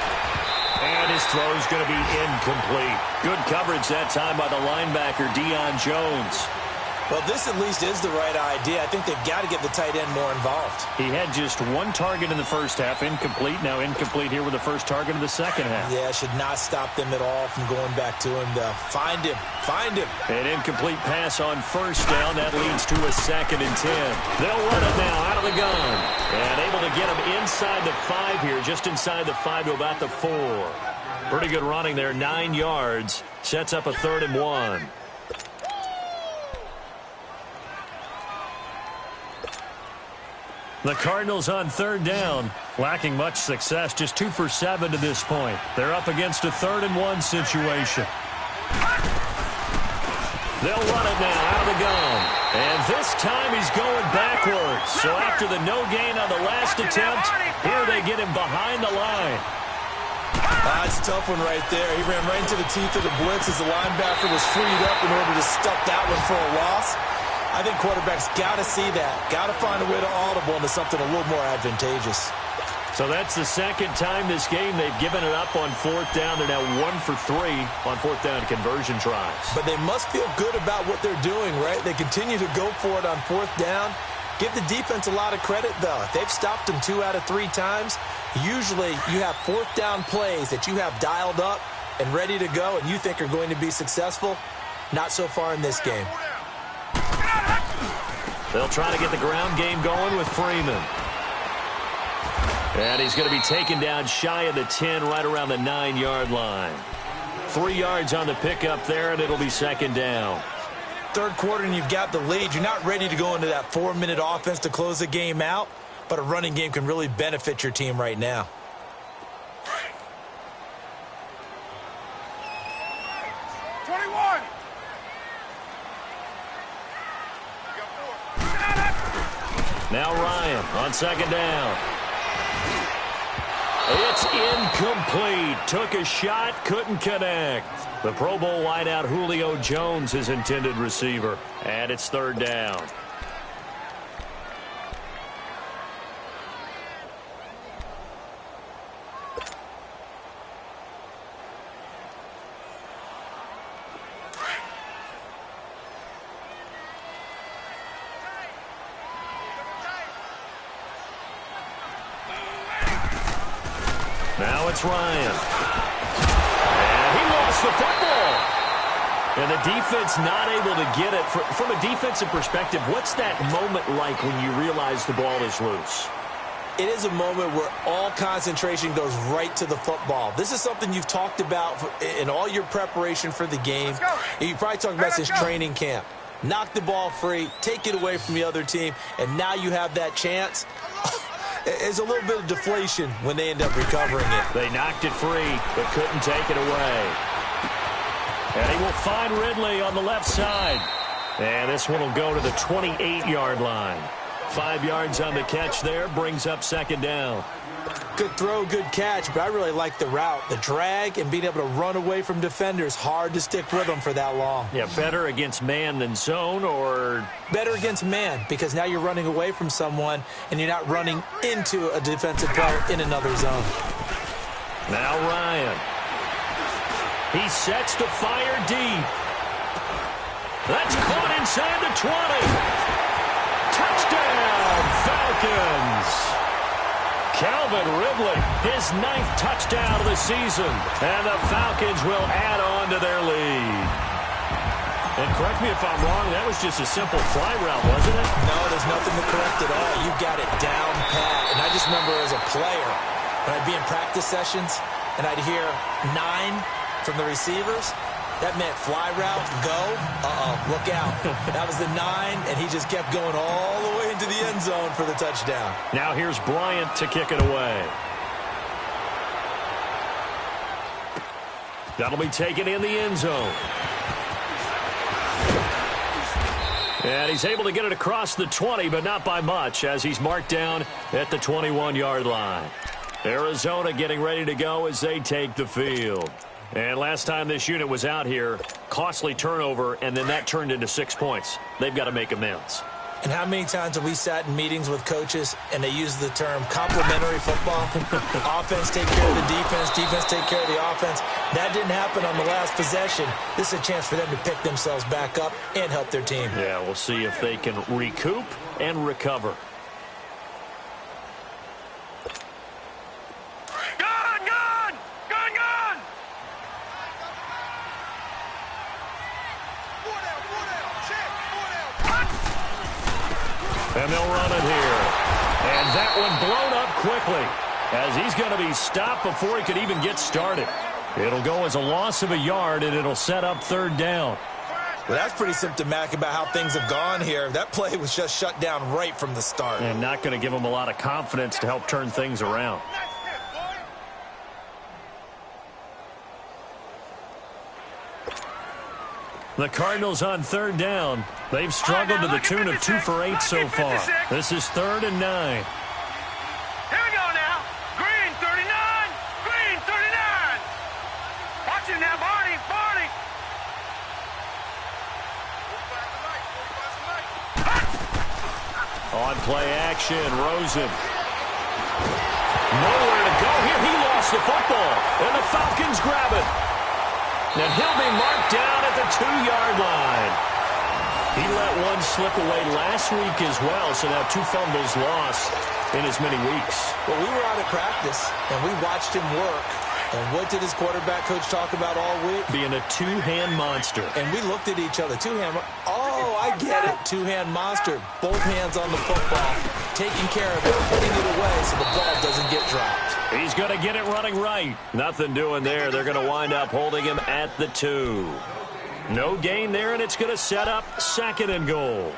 And his throw's going to be incomplete. Good coverage that time by the linebacker, Deion Jones. Well, this at least is the right idea. I think they've got to get the tight end more involved. He had just one target in the first half, incomplete. Now incomplete here with the first target of the second half. Yeah, should not stop them at all from going back to him, though. Find him. Find him. An incomplete pass on first down. That leads to a 2nd and 10. They'll run it now out of the gun. And able to get him inside the 5 here, just inside the 5 to about the 4. Pretty good running there, 9 yards. Sets up a 3rd and 1. The Cardinals on 3rd down, lacking much success, just 2 for 7 to this point. They're up against a 3rd and 1 situation. They'll run it now out of the gun. And this time he's going backwards. So after the no gain on the last attempt, here they get him behind the line. That's a tough one right there. He ran right into the teeth of the blitz as the linebacker was freed up in order to stuff that one for a loss. I think quarterbacks got to see that. Got to find a way to audible into something a little more advantageous. So that's the second time this game they've given it up on 4th down. They're now 1 for 3 on 4th down conversion tries. But they must feel good about what they're doing, right? They continue to go for it on 4th down. Give the defense a lot of credit, though. They've stopped them 2 out of 3 times. Usually you have 4th down plays that you have dialed up and ready to go and you think are going to be successful. Not so far in this game. They'll try to get the ground game going with Freeman. And he's going to be taken down shy of the 10, right around the 9-yard line. 3 yards on the pickup there, and it'll be 2nd down. 3rd quarter, and you've got the lead. You're not ready to go into that 4-minute offense to close the game out, but a running game can really benefit your team right now. Now Ryan on 2nd down. It's incomplete. Took a shot, couldn't connect. The Pro Bowl wideout Julio Jones, his intended receiver. And it's 3rd down. Now it's Ryan. And he lost the football. And the defense not able to get it. From a defensive perspective, what's that moment like when you realize the ball is loose? It is a moment where all concentration goes right to the football. This is something you've talked about in all your preparation for the game. You probably talked about since training camp. Knock the ball free, take it away from the other team, and now you have that chance. There's a little bit of deflation when they end up recovering it. They knocked it free, but couldn't take it away. And he will find Ridley on the left side. And this one will go to the 28-yard line. 5 yards on the catch there, brings up 2nd down. Good throw, good catch, but I really like the route. The drag and being able to run away from defenders, hard to stick with them for that long. Yeah, better against man than zone, or? Better against man, because now you're running away from someone and you're not running into a defensive player in another zone. Now Ryan. He sets to fire deep. That's caught inside the 20. Touchdown, Falcons. Calvin Ridley, his 9th touchdown of the season. And the Falcons will add on to their lead. And correct me if I'm wrong, that was just a simple fly route, wasn't it? No, there's nothing to correct at all. You got it down pat. And I just remember as a player, when I'd be in practice sessions, and I'd hear 9 from the receivers, that meant fly route, go, look out. That was the 9, and he just kept going all the way into the end zone for the touchdown. Now here's Bryant to kick it away. That'll be taken in the end zone. And he's able to get it across the 20, but not by much, as he's marked down at the 21-yard line. Arizona getting ready to go as they take the field. And last time this unit was out here, costly turnover, and then that turned into 6 points. They've got to make amends. And how many times have we sat in meetings with coaches and they use the term complementary football? Offense take care of the defense, defense take care of the offense. That didn't happen on the last possession. This is a chance for them to pick themselves back up and help their team. Yeah, we'll see if they can recoup and recover. And they'll run it here. And that one blown up quickly as he's going to be stopped before he could even get started. It'll go as a loss of a yard, and it'll set up third down. Well, that's pretty symptomatic about how things have gone here. That play was just shut down right from the start. And not going to give him a lot of confidence to help turn things around. The Cardinals on third down. They've struggled to the tune of 2 for 8 so far. This is 3rd and 9. Here we go now. Green 39. Green 39. Watch it now, Barney. Barney. On play action, Rosen. Nowhere to go here. He lost the football. And the Falcons grab it. And he'll be marked down at the 2-yard line. He let one slip away last week as well, so now 2 fumbles lost in as many weeks. Well, we were out at practice, and we watched him work. And what did his quarterback coach talk about all week? Being a 2-hand monster. And we looked at each other. 2-hand. Oh, I get it. 2-hand monster. Both hands on the football, taking care of it, putting it away so the ball doesn't get dropped. He's going to get it running right. Nothing doing there. They're going to wind up holding him at the 2. No gain there, and it's going to set up 2nd and goal.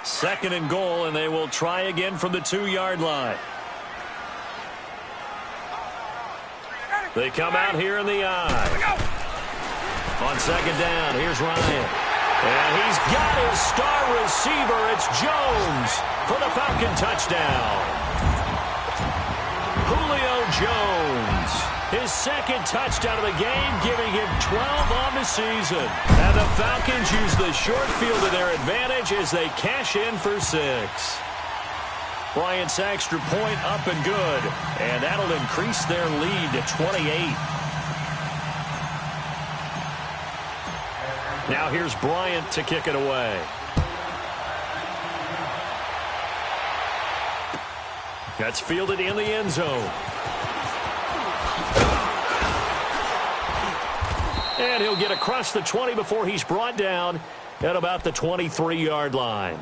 2nd and goal, and they will try again from the 2-yard line. They come out here in the eye. On 2nd down, here's Ryan. And he's got his star receiver. It's Jones for the Falcon touchdown. Julio Jones, his 2nd touchdown of the game, giving him 12 on the season. And the Falcons use the short field to their advantage as they cash in for 6. Bryant's extra point up and good, and that'll increase their lead to 28. Now here's Bryant to kick it away. That's fielded in the end zone. And he'll get across the 20 before he's brought down at about the 23-yard line.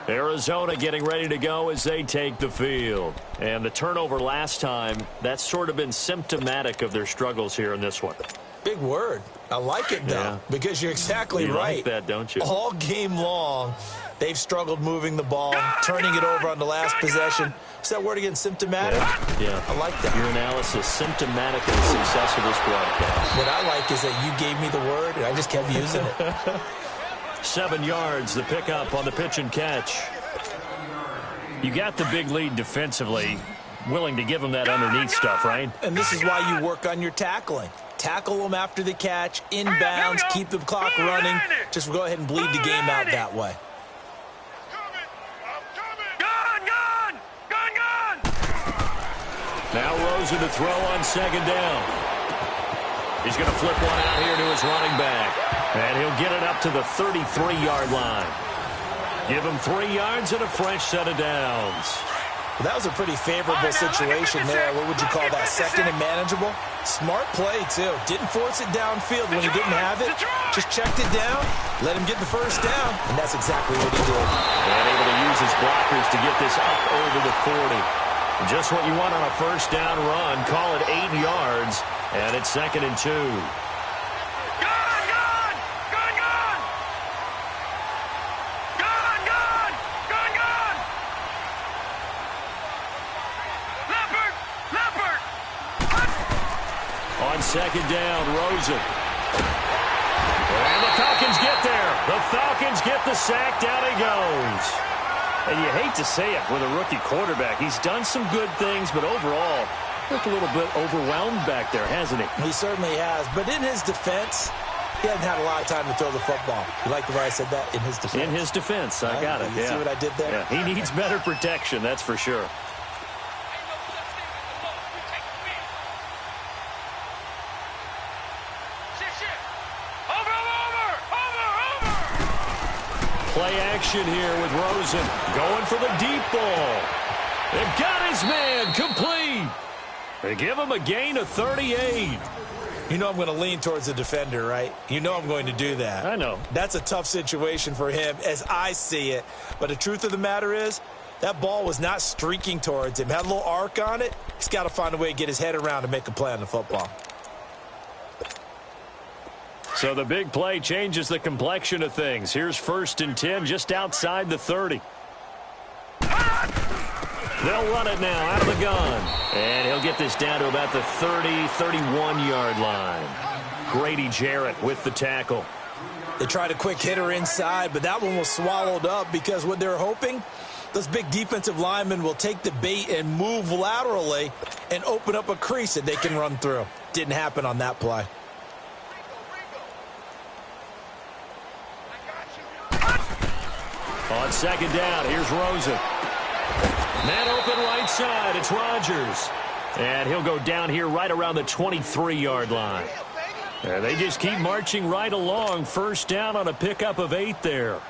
Arizona getting ready to go as they take the field. And the turnover last time, that's sort of been symptomatic of their struggles here in this one. Big word. I like it, though, because you're exactly right. You like that, don't you? All game long, they've struggled moving the ball, turning it over on the last possession. Is that word again, symptomatic? Yeah. I like that. Your analysis, symptomatic of the success of this broadcast. What I like is that you gave me the word, and I just kept using it. 7 yards, the pickup on the pitch and catch. You got the big lead defensively, willing to give them that underneath stuff, right? And this is why you work on your tackling. Tackle them after the catch, inbounds, keep the clock running. Just go ahead and bleed the game out that way. Now Rosen to throw on 2nd down. He's going to flip one out here to his running back. And he'll get it up to the 33-yard line. Give him 3 yards and a fresh set of downs. Well, that was a pretty favorable situation there. What would you call that? 2nd and manageable? Smart play, too. Didn't force it downfield when he didn't have it. Just checked it down, let him get the first down, and that's exactly what he did. And able to use his blockers to get this up over the 40. Just what you want on a first down run. Call it 8 yards, and it's 2nd and 2. On 2nd down, Rosen. And the Falcons get there. The Falcons get the sack. Down he goes. And you hate to say it with a rookie quarterback. He's done some good things, but overall, looked a little bit overwhelmed back there, hasn't he? He certainly has. But in his defense, He hasn't had a lot of time to throw the football. You like the way I said that? In his defense. In his defense. I got it. You see what I did there? Yeah, he needs better protection, that's for sure. Play action here with Rosen. Going for the deep ball. They've got his man complete. They give him a gain of 38. You know I'm going to lean towards the defender, right? You know I'm going to do that. I know. That's a tough situation for him as I see it. But the truth of the matter is, that ball was not streaking towards him. Had a little arc on it. He's got to find a way to get his head around and make a play on the football. So the big play changes the complexion of things. Here's 1st and 10 just outside the 30. They'll run it now out of the gun. And he'll get this down to about the 30, 31-yard line. Grady Jarrett with the tackle. They tried a quick hitter inside, but that one was swallowed up because what they're hoping, those big defensive linemen will take the bait and move laterally and open up a crease that they can run through. Didn't happen on that play. On 2nd down, here's Rosen. Man open right side, it's Rodgers. And he'll go down here right around the 23-yard line. And they just keep marching right along. 1st down on a pickup of 8 there.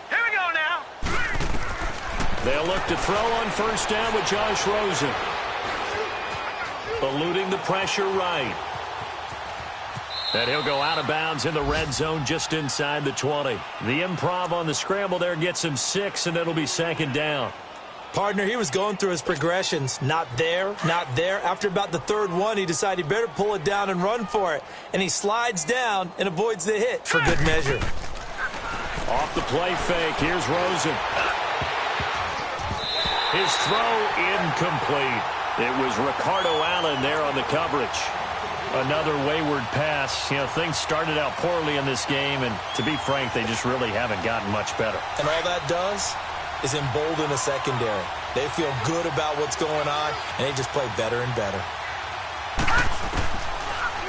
Here we go now. They'll look to throw on 1st down with Josh Rosen. Eluding the pressure right. And he'll go out of bounds in the red zone just inside the 20. The improv on the scramble there gets him 6, and it'll be 2nd down. Partner, he was going through his progressions. Not there, not there. After about the 3rd one, he decided he better pull it down and run for it. And he slides down and avoids the hit for good measure. Off the play fake, here's Rosen. His throw incomplete. It was Ricardo Allen there on the coverage. Another wayward pass. You know, things started out poorly in this game, and to be frank, they just really haven't gotten much better. And all that does is embolden a secondary. They feel good about what's going on, and they just play better and better.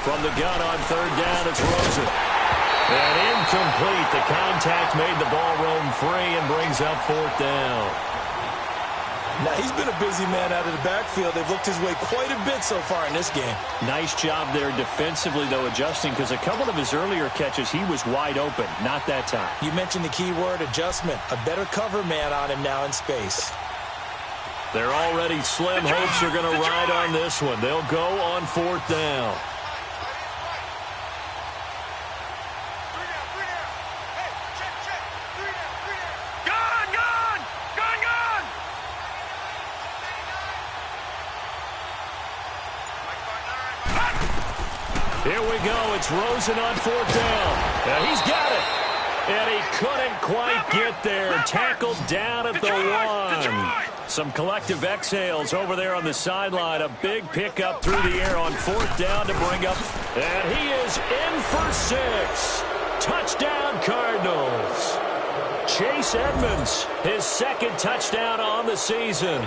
From the gun on 3rd down, it's Rosen. And incomplete. The contact made the ball roam free and brings up 4th down. Now, he's been a busy man out of the backfield. They've looked his way quite a bit so far in this game. Nice job there defensively, though, adjusting, because a couple of his earlier catches, he was wide open. Not that time. You mentioned the key word, adjustment. A better cover man on him now in space. They're already slim hopes are going to ride on this one. They'll go on 4th down. Here we go. It's Rosen on 4th down. And he's got it. And he couldn't quite get there. Tackled down at the 1. Some collective exhales over there on the sideline. A big pickup through the air on 4th down to bring up. And he is in for 6. Touchdown, Cardinals. Chase Edmonds, his 2nd touchdown on the season.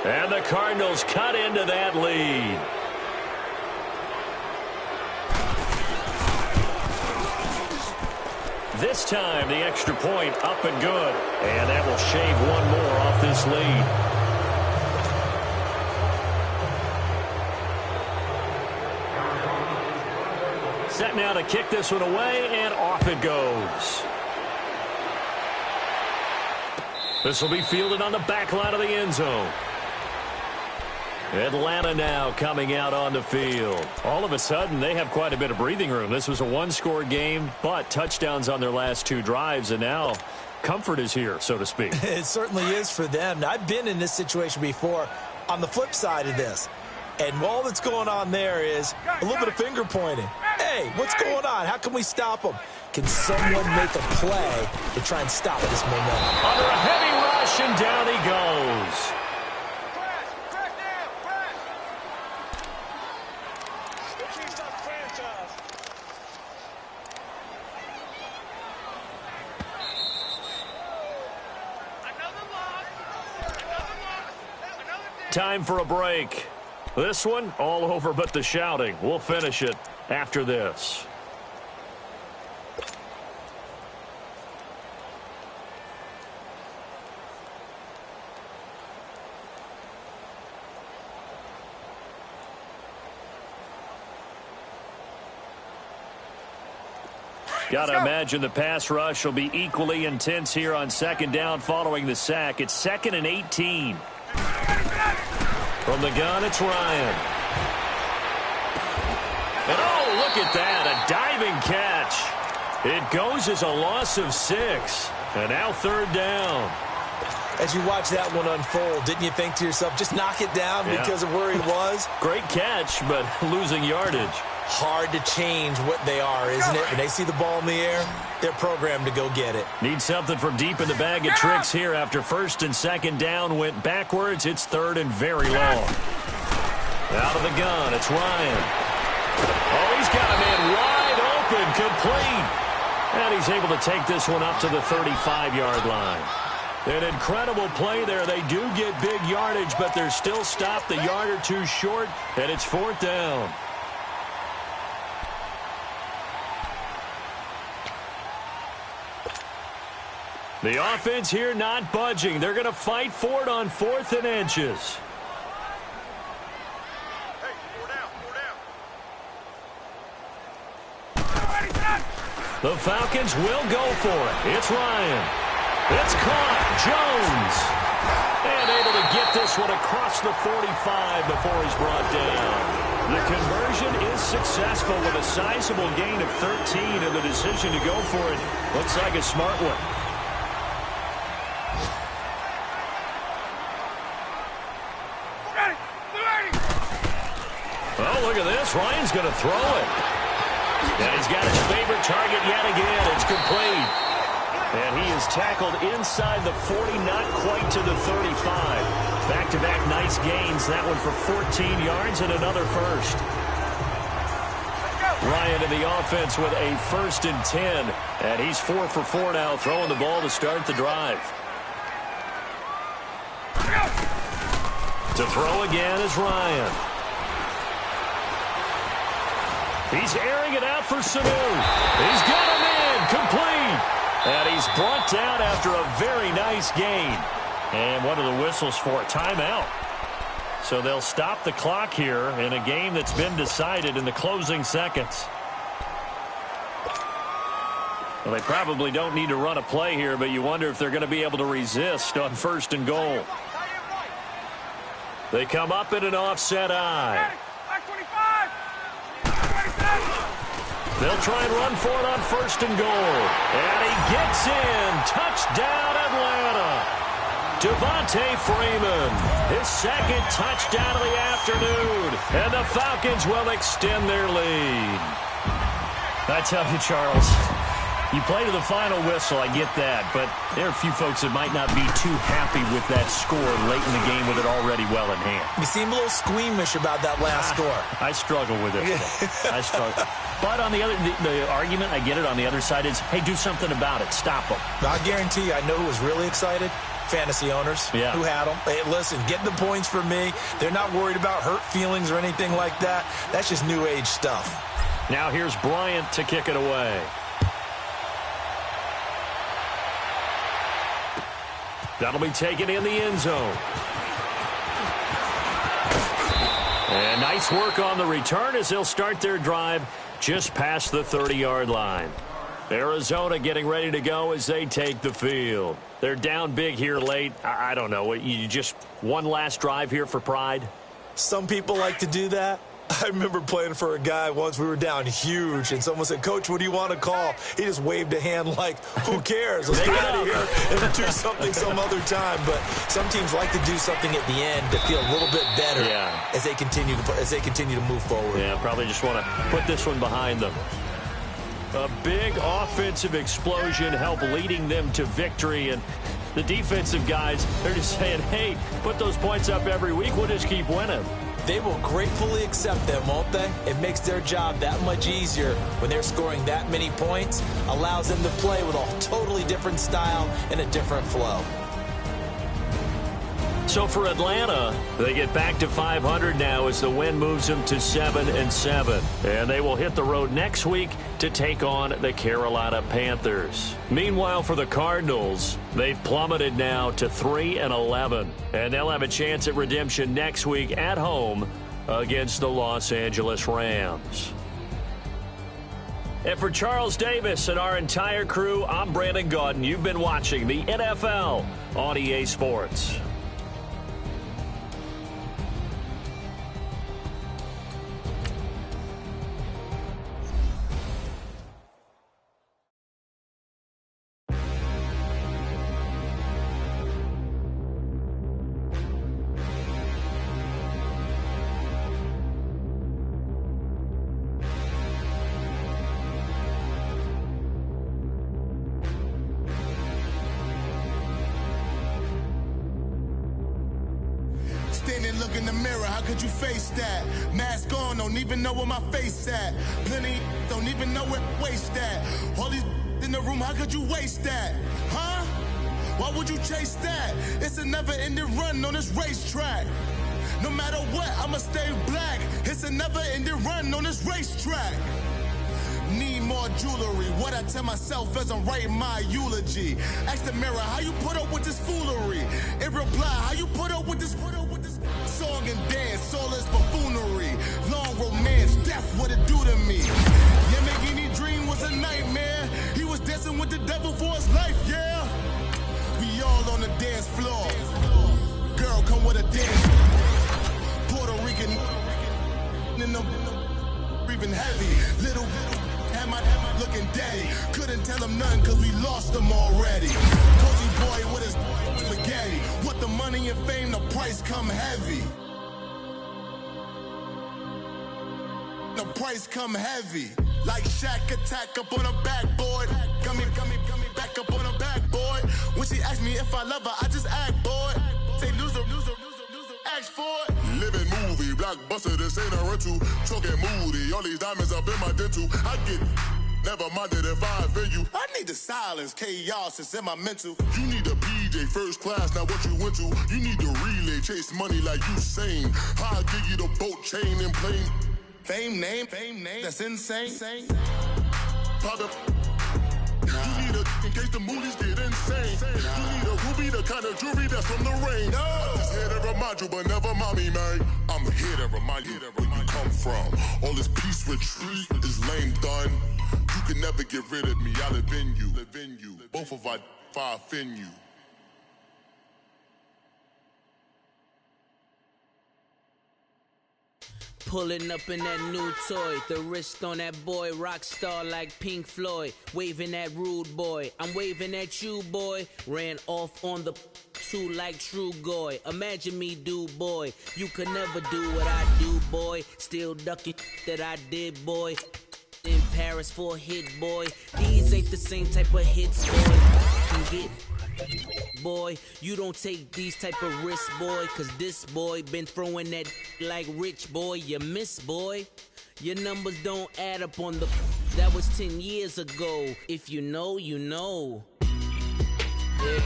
And the Cardinals cut into that lead. This time, the extra point up and good. And that will shave one more off this lead. Set now to kick this one away, and off it goes. This will be fielded on the back line of the end zone. Atlanta now coming out on the field. All of a sudden, they have quite a bit of breathing room. This was a one-score game, but touchdowns on their last 2 drives, and now comfort is here, so to speak. It certainly is for them. Now, I've been in this situation before on the flip side of this, and all that's going on there is a little bit of finger pointing. Hey, what's going on? How can we stop them? Can someone make a play to try and stop this momentum? Under a heavy rush, and down he goes. Time for a break. This one, all over but the shouting. We'll finish it after this. Got to imagine the pass rush will be equally intense here on second down following the sack. It's 2nd and 18. From the gun, it's Ryan. And oh, look at that, a diving catch. It goes as a loss of 6. And now 3rd down. As you watch that one unfold, didn't you think to yourself, just knock it down because of where he was? Great catch, but losing yardage. Hard to change what they are, isn't it? When they see the ball in the air, they're programmed to go get it. Need something from deep in the bag of tricks here after 1st and 2nd down went backwards. It's 3rd and very long. Out of the gun, it's Ryan. Oh, he's got a man wide open, complete. And he's able to take this one up to the 35-yard line. An incredible play there. They do get big yardage, but they're still stopped a yard or two short, and it's 4th down. The offense here not budging. They're going to fight for it on 4th and inches. Hey, 4 down. The Falcons will go for it. It's Ryan. It's caught. Jones. And able to get this one across the 45 before he's brought down. The conversion is successful with a sizable gain of 13, and the decision to go for it looks like a smart one. Oh, look at this. Ryan's going to throw it. And he's got his favorite target yet again. It's complete. And he is tackled inside the 40, not quite to the 35. Back-to-back nice gains. That one for 14 yards and another first. Ryan in the offense with a 1st and 10. And he's 4 for 4 now, throwing the ball to start the drive. To throw again is Ryan. He's airing it out for Sanu. He's got him in, complete. And he's brought down after a very nice gain. And what are the whistles for? Timeout. So they'll stop the clock here in a game that's been decided in the closing seconds. Well, they probably don't need to run a play here, but you wonder if they're going to be able to resist on 1st and goal. They come up in an offset eye. They'll try and run for it on 1st and goal. And he gets in. Touchdown, Atlanta. Devontae Freeman, his 2nd touchdown of the afternoon. And the Falcons will extend their lead. I tell you, Charles, you play to the final whistle, I get that. But there are a few folks that might not be too happy with that score late in the game with it already well in hand. You seem a little squeamish about that last score. I struggle with it. I struggle. But on the other, the argument, I get it, on the other side is, hey, do something about it. Stop them. I guarantee you, I know who was really excited. Fantasy owners who had them. Hey, listen, get the points for me. They're not worried about hurt feelings or anything like that. That's just new age stuff. Now here's Bryant to kick it away. That'll be taken in the end zone. And nice work on the return as they'll start their drive just past the 30-yard line. Arizona getting ready to go as they take the field. They're down big here late. I don't know. You just one last drive here for pride? Some people like to do that. I remember playing for a guy once. We were down huge, and someone said, "Coach, what do you want to call?" He just waved a hand like, who cares? Let's get out of here and do something some other time. But some teams like to do something at the end to feel a little bit better as they continue to move forward. Yeah, probably just want to put this one behind them. A big offensive explosion helped leading them to victory, and the defensive guys, they're just saying, hey, put those points up every week. We'll just keep winning. They will gratefully accept them, won't they? It makes their job that much easier when they're scoring that many points, allows them to play with a totally different style and a different flow. So for Atlanta, they get back to 500 now as the win moves them to 7-7. And they will hit the road next week to take on the Carolina Panthers. Meanwhile, for the Cardinals, they've plummeted now to 3-11. And they'll have a chance at redemption next week at home against the Los Angeles Rams. And for Charles Davis and our entire crew, I'm Brandon Gaudin. You've been watching the NFL on EA Sports. Look in the mirror, how could you face that? Mask on, don't even know where my face at. Plenty don't even know where waste at. All these in the room, how could you waste that? Huh? Why would you chase that? It's a never-ending run on this racetrack. No matter what, I'ma stay black. It's a never-ending run on this racetrack. Need more jewelry. What I tell myself as I'm writing my eulogy. Ask the mirror, how you put up with this foolery? It reply, how you put up with this song and dance, all this buffoonery. Long romance, death, what it do to me. Yamagini dream was a nightmare. He was dancing with the devil for his life, yeah. We all on the dance floor. Girl, come with a dance. Puerto Rican in the breathing heavy. Little had my looking daddy. Couldn't tell him nothing cause we lost him already. Cozy boy with his spaghetti. What the money and fame, the price come heavy. The price come heavy. Like Shaq attack up on a backboard. Gummy, back up on a backboard. When she asked me if I love her, I just act bored. Say loser, ask for it. Living movie, blockbuster, this ain't a rental. Talking moody, all these diamonds up in my dental. I get never minded if I offend you. I need the silence, chaos is in my mental. You need a PJ, first class, not what you went to. You need the relay, chase money like you sane. I'll give you the boat, chain, and plane. Fame name, that's insane. Pop up. You need a, in case the movies get insane. You need a ruby, the kind of jewelry that's from the rain. I'm just here to remind you, but never mommy, man. I'm here to remind you where you come from. All this peace retreat is lame done. You can never get rid of me, I live in you. Both of our fire offend you. Pulling up in that new toy, the wrist on that boy, rock star like Pink Floyd, waving at rude boy, I'm waving at you boy, ran off on the two like True Goy, imagine me do boy, you could never do what I do boy, still ducking that I did boy, in Paris for a hit boy, these ain't the same type of hits boy, you get boy, you don't take these type of risks, boy, cause this boy been throwing that like rich boy, you miss, boy. Your numbers don't add up on the... That was 10 years ago. If you know, you know. Yeah.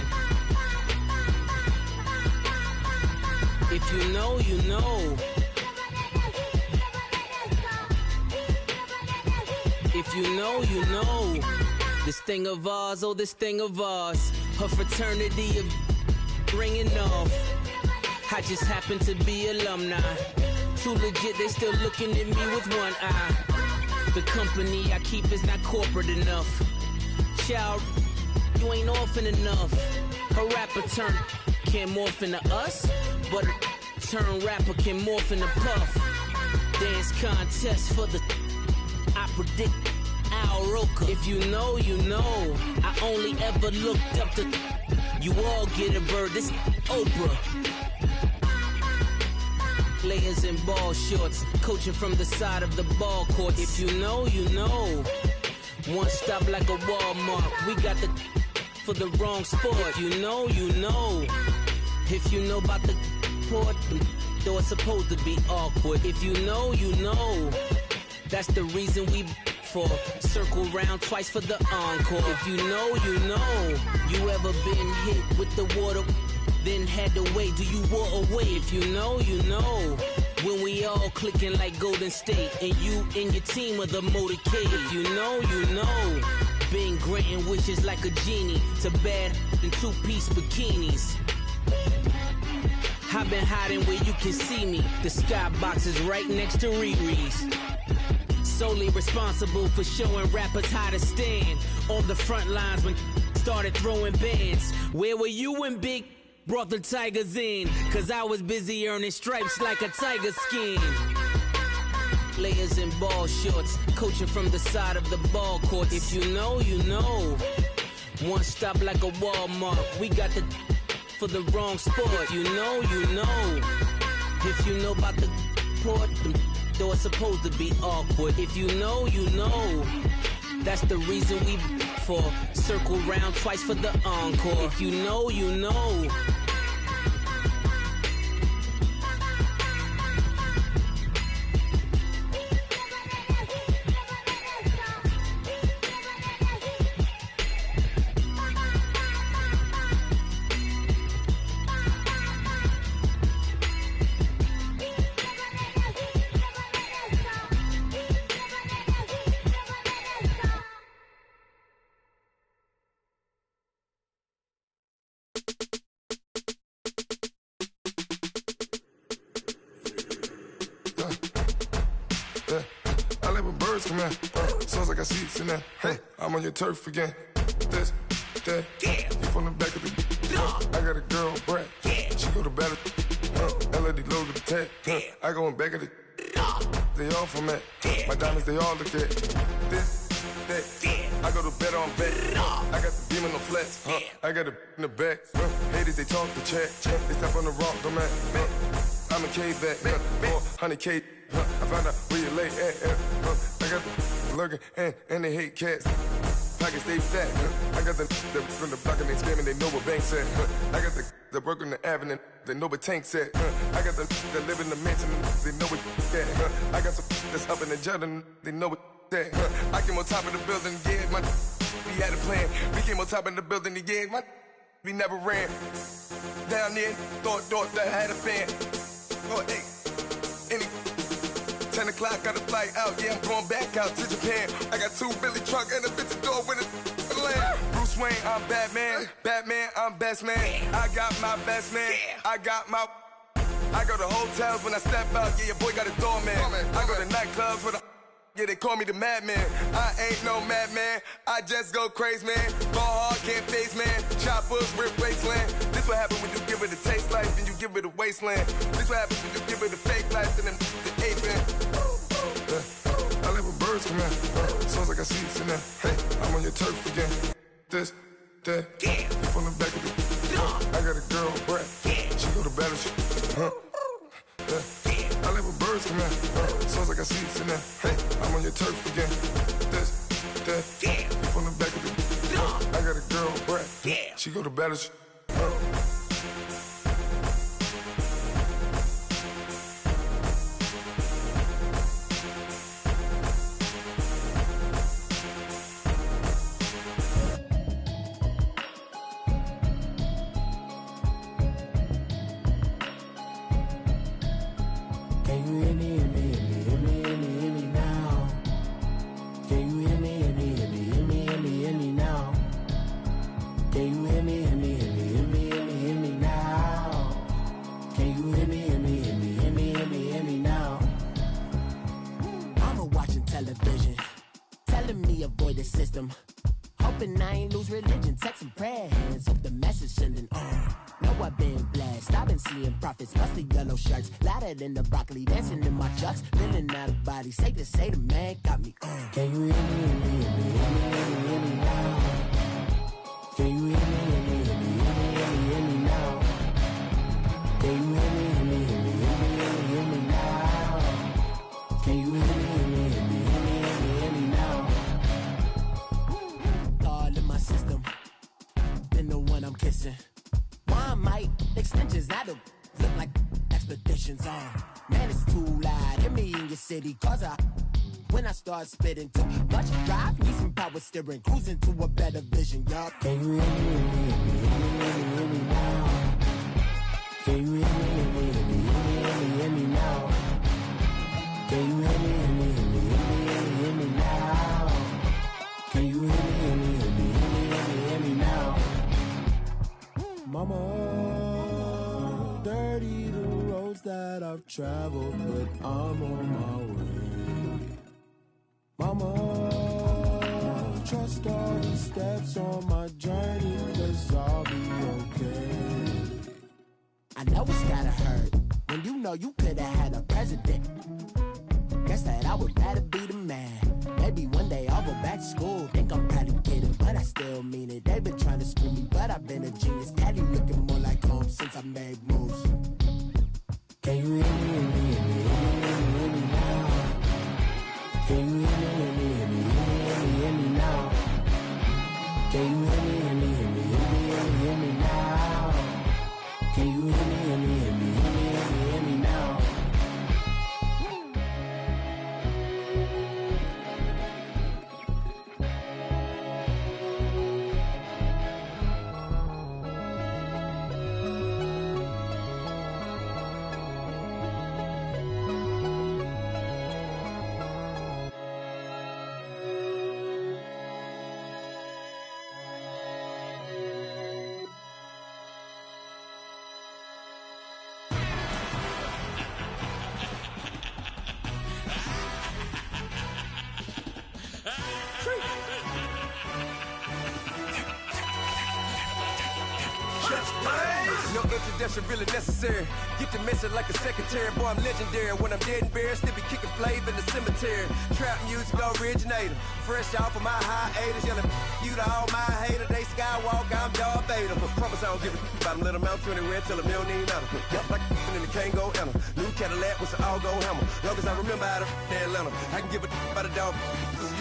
If you know, you know. If you know, you know. This thing of ours, oh, this thing of ours. Her fraternity of ringing off. I just happen to be alumni. Too legit, they still looking at me with one eye. The company I keep is not corporate enough. Child, you ain't orphan enough. A rapper turn can't morph into us, but a turn rapper can morph into Puff. Dance contest for the... I predict Al Roker. If you know, you know. I only ever looked up to... You all get a bird, this Oprah. Players in ball shorts, coaching from the side of the ball court. If you know, you know. One stop like a Walmart. We got the for the wrong sport. If you know, you know. If you know about the port, though it's supposed to be awkward. If you know, you know. That's the reason we for circle round twice for the encore. If you know, you know. You ever been hit with the water? then had to wait. Do you walk away? If you know, you know. When we all clicking like Golden State, and you and your team are the motorcade. If you know, you know. Been granting wishes like a genie to bad in two-piece bikinis. I've been hiding where you can see me. The skybox is right next to Riri's. Solely responsible for showing rappers how to stand on the front lines when started throwing bands. Where were you when Big brought the Tigers in? Cause I was busy earning stripes like a tiger skin. Layers in ball shorts, coaching from the side of the ball court. If you know, you know. One stop like a Walmart. We got the for the wrong sport. You know, you know. If you know about the port, though it's supposed to be awkward. If you know, you know. That's the reason we for circle round twice for the encore. If you know, you know. Sounds like I see it in there. Hey, I'm on your turf again. This, that, yeah. You from the back of the. I got a girl, Brad. Yeah. She go to battle. LOD logo the tag. I go in back of the. They all from that. My diamonds, they all look at. This, that. I go to bed on bed. I got the beam in the flats. I got it in the back. Haters, they talk the chat. They step on the rock, don't man. I'm a cave back. 400K. I found out where you lay at. I got the lurking and they hate cats. Pockets stay fat. I got the from the block and they screaming, they know what banks at. I got the work on the avenue, they know what tanks at. I got the live in the mansion, they know what that. I got some that's up in the Jordan, they know what that. I came on top of the building, yeah, my we had a plan. We came on top of the building, yeah, my we never ran. Down there, thought that had a fan. Oh, hey, any 10 o'clock, got a flight out, yeah, I'm going back out to Japan. I got 2 Billy truck and a bitch door with a land. Bruce Wayne, I'm Batman. Batman, I'm best man. I got my best man. I got my. I go to hotels when I step out, yeah, your boy got a doorman. I go to nightclubs with a. Yeah, they call me the madman. I ain't no madman. I just go crazy, man. Ball hard, can't face, man. Choppers, rip wasteland. This what happen when you give it a taste life and you give it a wasteland. This what happen when you give it a fake life and then the ape man. I live with birds come in. Sounds like I see it in there. Hey, I'm on your turf again. This, that, yeah. You from the back of the. I got a girl, Brad. Yeah. She go to battle. I live with birds come in. Sounds like I see it in there. Hey, I'm on your turf again. This, that, yeah. You from the back of the. I got a girl, Brad. Yeah. She go to battle. In the broccoli, dancing in my chucks, feeling out of body. Say the man got me. Can you hear me, hear me, hear me, hear me, hear me now? Can you hear me, hear me, hear me, hear me, hear me now? Can you hear me, hear me, hear me, hear me, hear me now? Can you hear me, hear me, hear me, hear me, hear me now? All in my system, been the one I'm kissing. One mic extensions, I don't look like expeditions on. Man, it's too loud. Hear me in your city, cause when I start spitting too much drive, need some power steering, cruising to a better vision, y'all. Can you hear me, hear me, hear me, hear me, hear me now? Can you hear me, hear me, hear me, hear me, hear me now? Can you hear me, hear me, hear me, hear me, hear me now? Can you hear me, hear me, hear me, hear me, hear me, hear me now? Mama, dirty the roads that I've traveled, but I'm on my way. Mama, trust all the steps on my journey, 'cause I'll be okay. I know it's gotta hurt when you know you could've had a president. Guess that I would rather be the man. Maybe one day I'll go back to school. Think I'm probably kidding, but I still mean it. They've been trying to school me, but I've been a genius. Caddy looking more like home since I made moves. Can you hear me, hear me, hear me, hear me, hear me, hear me now? Can you hear me, hear me, hear me, hear me, hear me, hear me now? Can you hear me, hear me, hear me, hear me, hear me, hear me now? Can you hear me, hear me, hear me, hear me, hear me, hear me now? No introduction really necessary. Get the message like a secretary. Boy, I'm legendary. When I'm dead and buried, still be kicking flavor in the cemetery. Trap music originator. Fresh off of my hiatus. Yelling you to all my haters. They skywalk, I'm Darth Vader. Promise I don't give a about them. Let them out to anywhere. Tell them they don't need nothing. Yep, like and the can't go enter. New Cadillac with an all-go hammer. Long as I remember how to Atlanta. I can give a about a dog.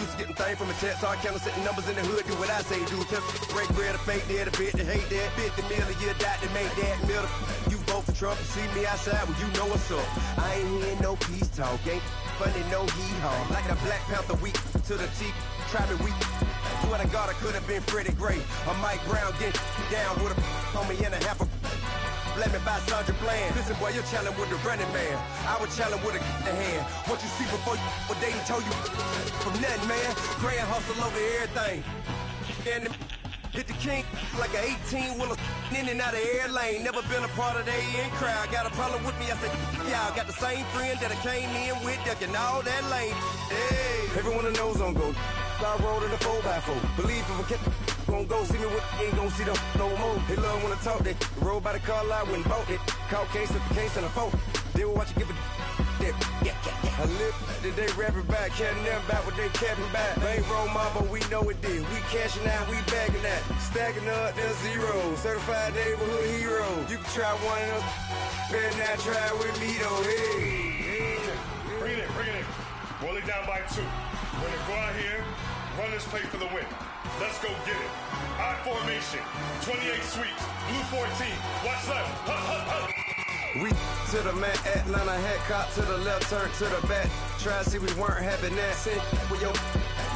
Used to getting things from a text. Hard counter setting numbers in the hood. Do what I say do. Tell break bread, a fake dead, a bit to hate that. 50 million, you die to make that middle. You vote for Trump and see me outside, well, you know what's up. I ain't hearing no peace talk, ain't funny, no hee-haw. Like the Black Panther week to the teeth, try me weak. Swear to God, I could have been Freddie Gray. Or Mike Brown get down with a on me and a half a let me buy Sandra Bland. Listen, boy, you're challenging with the running man. I was challenging with a hand. What you see before you, what they told you from nothing, man. Grand hustle over everything. And hit the king like an 18-wheeler in and out of air lane. Never been a part of the in crowd. Got a problem with me, I said, y'all got the same friend that I came in with, ducking all that lane. Hey, everyone knows on go. I rolled in a 4x4. Believe if a kid gon' go see me with ain't gon' see them no more. They love wanna talk that. Roll by the car lot when bought it. Call case at the case and a phone. They will watch you give a that. I live that they rapping back, can't never back what they capping back. Ain't roll my, but we know it did. We cashing out, we bagging that. Stacking up, there's zero. Certified neighborhood hero. You can try one of those. Better not try with me though. Hey. Bring it in. Roll it down by 2. We're gonna go out here, run this play for the win. Let's go get it. I formation, 28 sweeps, blue 14. Watch left. Hup. We to the man, Atlanta hat cop to the left, turn to the back. Try to see we weren't having that. Sit with your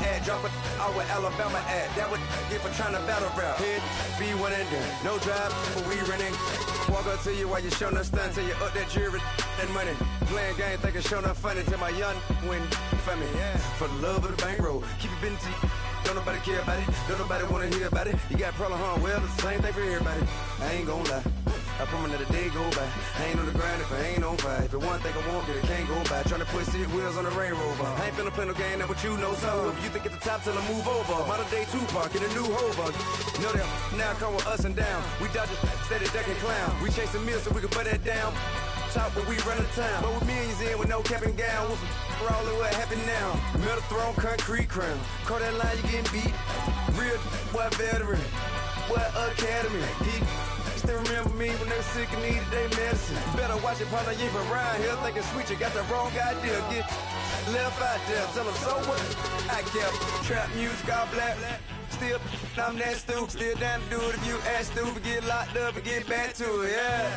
ad, drop it out with Alabama ad. That would get for trying to battle rap. Head, be one and done. No drive, but we running. Walk up to you while you showing us stun till you up that jewelry and money. Playing game, thinking showing up funny till my young win for me. Yeah. For the love of the bankroll, keep it busy. Don't nobody care about it. Don't nobody wanna hear about it. You got a problem, huh? Well, it's the same thing for everybody. I ain't gon' lie. I promise that a day go by. I ain't on the grind if I ain't on fire. If it one thing I want, then it can't go by. Tryna put 6 wheels on the Range Rover. I ain't finna play no game, that what you know. So if you think at the top till I move over. Modern day Tupac in a new Hova. Know that now come with us and down. We dodge it, steady ducking clown. We chasing meals so we can put that down. Top when we run the town. But with millions in with no cap and gown. For all of what happened now. Metal throne, concrete crown. Call that line, you getting beat. Real boy veteran. Boy academy. He still remember me when they were sick and needed their medicine. Better watch it, partner, you ain't from around here thinking sweet, you got the wrong idea. Get left out there, tell them so what? I kept trap music all black. Still, I'm that stupid. Still down to do it if you ask stupid. Get locked up and get back to it, yeah.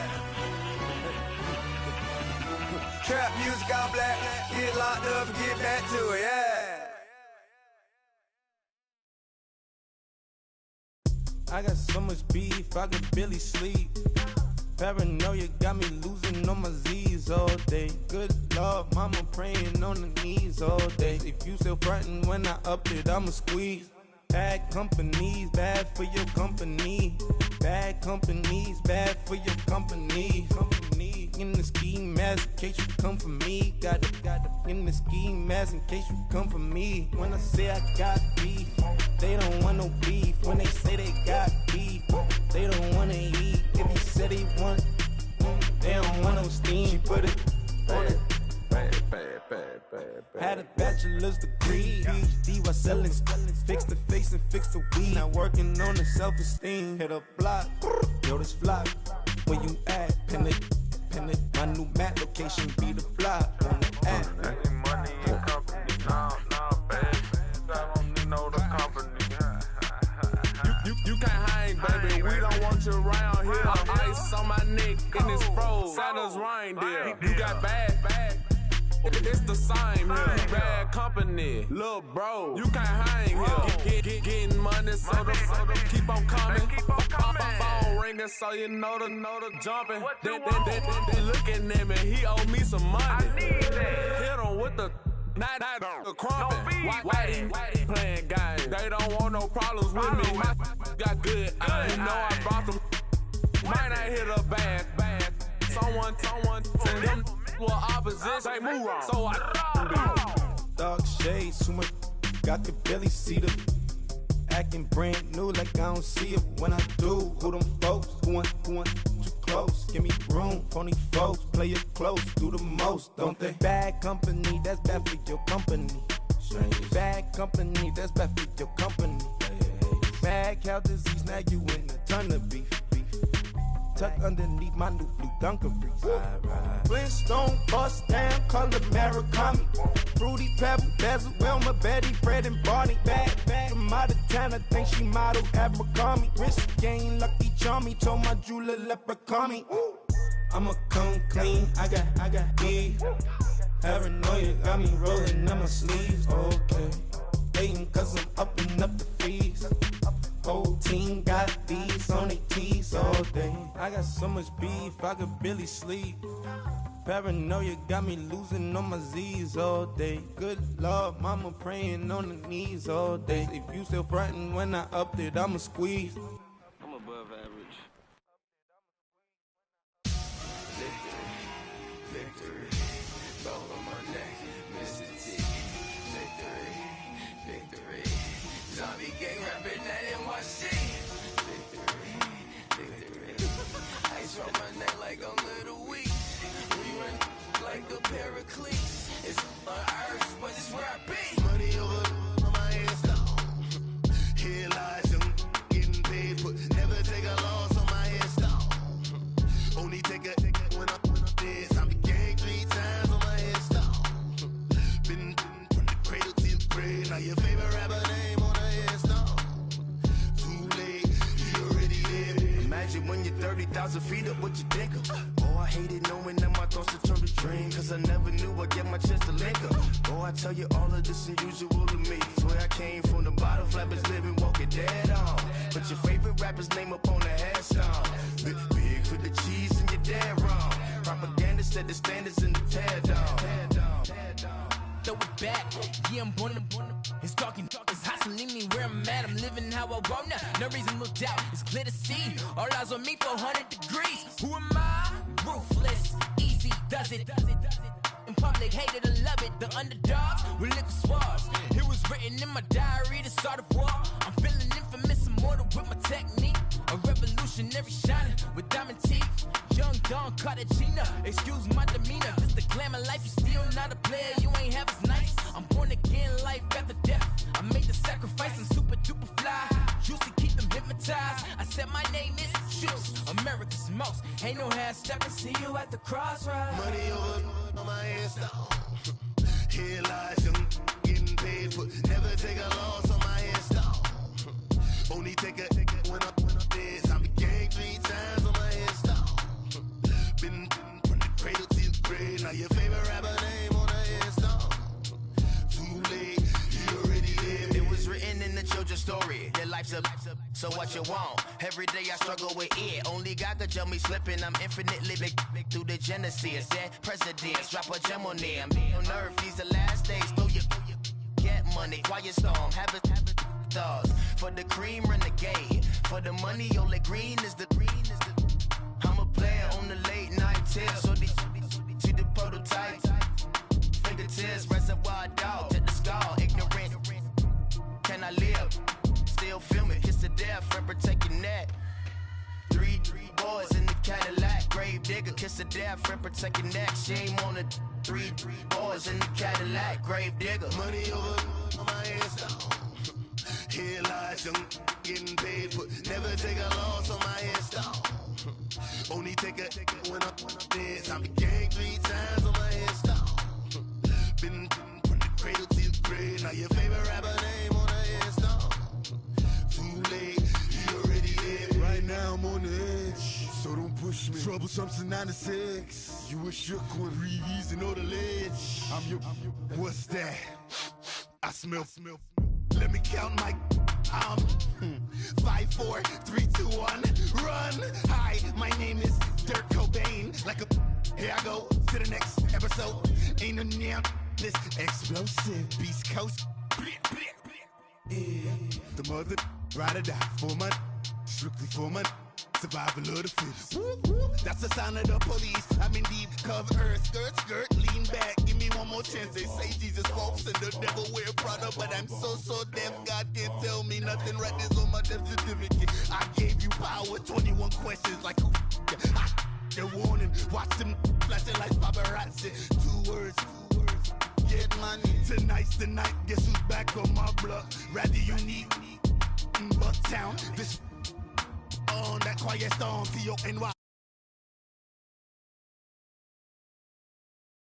Trap music all black. Get locked up and get back to it, yeah. I got so much beef, I could barely sleep. Paranoia got me losing on my Z's all day. Good Lord, mama praying on the knees all day. If you still frontin' when I up it, I'ma squeeze. Bad companies, bad for your company. Bad companies, bad for your company. Company in the ski mask in case you come for me. Got it in the ski mask in case you come for me. When I say I got beef, they don't want no beef. When they say they got beef, they don't wanna eat. If you said they want, they don't want no steam. She put it on it. Had a bachelor's degree, PhD while selling. Fix the face and fix the weed. Now working on the self-esteem. Hit a block, yo this flock. Where you at? Pin it. My new map location be the block on the app. Money and company, nah, baby. I don't need no company. You can't hang, baby. We don't want you around here. Ice on my neck in this froze. Santa's reindeer. You got bad. It's the same here. Bad company, little bro. You can't hang here. Getting money, so the keep on coming. Phone ringing, so you know the jumping. They looking at me. He owe me some money. I need that. Hit him with the the crumping. Why they playing games? They don't want no problems with me. My got good. I know I brought them. Might not hit a bad. Someone send them. Well, opposition, they move on. So I dark shades, too much. I could barely see them. Acting brand new like I don't see it when I do. Who them folks? Who want too close? Give me room, phony folks. Play it close, do the most, don't they? Bad company, that's bad for your company. Bad company, that's bad for your company. Mad cow disease, now you in a ton of beef. Tuck underneath my new blue Dunkaroos. Flintstone bust down, color Murakami. Fruity Pebble, Basil, Wilma, Betty, Fred, and Barney. Bad from out of town, I think she modeled Abercrombie. Wrist game, Lucky Charmy, told my jeweler leprechaun. I'ma come clean, I got beef. Paranoia got me rolling in my sleeves. Okay, hating cause I'm upping up the fees. Whole team got these on their tees all day. I got so much beef, I could barely sleep. Paranoia got me losing on my Z's all day. Good Lord, mama praying on the knees all day. If you still frontin' when I upped it, I'ma squeeze. I'm above average. Victory, ball on my neck, Mr. T. Victory, zombie gang rapping that NYC. Victory, ice on my neck like I'm Little Weak. We run like a pair of cleats. It's on earth, but it's where I be. Money over on my hands down. Here lies young, getting paid, but never take a loss on my hands down. Only take a when I'm dead. I be gang 3 times on my hands down. Been from the cradle to the grave. Now your favorite rapper name on the hands down. Too late, you already there. Imagine when you're 30,000 feet up, what you think of? Oh, I hated knowing that my thoughts would turn to dream. Cause I never knew I'd get my chance to link up. Oh, I tell you all of this unusual to me. Swear I came from the bottom, flappers living, walking dead on. Put your favorite rapper's name up on the headstone. Big for the cheese and you're dead wrong. Propaganda set the standards in the tear down. Throw it back, yeah, I'm born to. It's talking, it's hustling me where I'm at. I'm living how I want now. No reason to doubt, it's clear to see. All eyes on me for 100 degrees. Who am I? Ruthless, easy, does it. In public, hate it or love it. The underdogs with liquor swabs. It was written in my diary to start a war. I'm feeling infamous, immortal with my technique. A revolutionary shining with diamond teeth. Young Don Cartagena, excuse my demeanor. This the glamour life, you still not a player, you ain't half as nice. I'm born again, life after death. I made the sacrifice and super duper fly. Juicy, keep them hypnotized. I said my name is Juice, America's most. Ain't no half stepping, see you at the crossroads. Money over on my hands down. Here lies young, getting paid, but never take a loss on my hands down. Only take a when I'm dead. I be gang 3 times on my hands down. Been from the cradle to the grave. Now your favorite rapper name on the hands down. Too late, you already there. It was written in the children's story. Their life's a So what you want? Every day I struggle with it. Only God could jump me slipping. I'm infinitely big through the Genesis. That presidents drop a gem on them. On earth, these the last days. Throw your get money. Quiet storm. Have it stars. For the cream, renegade. For the money, only green is the I'm a player on the late night tip. So these see the prototype. Fingertips, reservoir dog. Check the skull. Ignorant. Can I live? Still film it, kiss to death, friend protect your neck. Three boys in the Cadillac, grave digger, kiss to death, friend protect your neck. Shame on the three boys in the Cadillac, grave digger. Money over on my headstone. Here lies young, getting paid for. Never take a loss on my headstone. Only take a when I'm dead. I'm gang 3 times on my headstone. Been from the cradle to the grave. Now your favorite rapper name on the headstone. Too late, he already dead. Right now I'm on the edge, so don't push me. Troublesome to 9 to 6. You a shook one, Reeves and all the ledge. I'm your, what's that? I smell. Let me count my. 5, 4, 3, 2, 1, run. Hi, my name is Dirk Cobain. Like a, here I go to the next episode. Ain't no damn this explosive Beast Coast. The mother ride or die for my, strictly for my survival of the fittest. That's the sign of the police. I'm in deep cover earth, skirt, lean back. Give me one more chance. They say Jesus walks and the devil wear Prada, but I'm so deaf. God can't tell me nothing. Right this on my death certificate. I gave you power. 21 questions like who? They're warning. Watch them flashing like paparazzi. 2 words. Get money. Tonight's the night. Guess who's back on my block? Rather unique. Bucktown. This on that quiet storm. T-O-N-Y.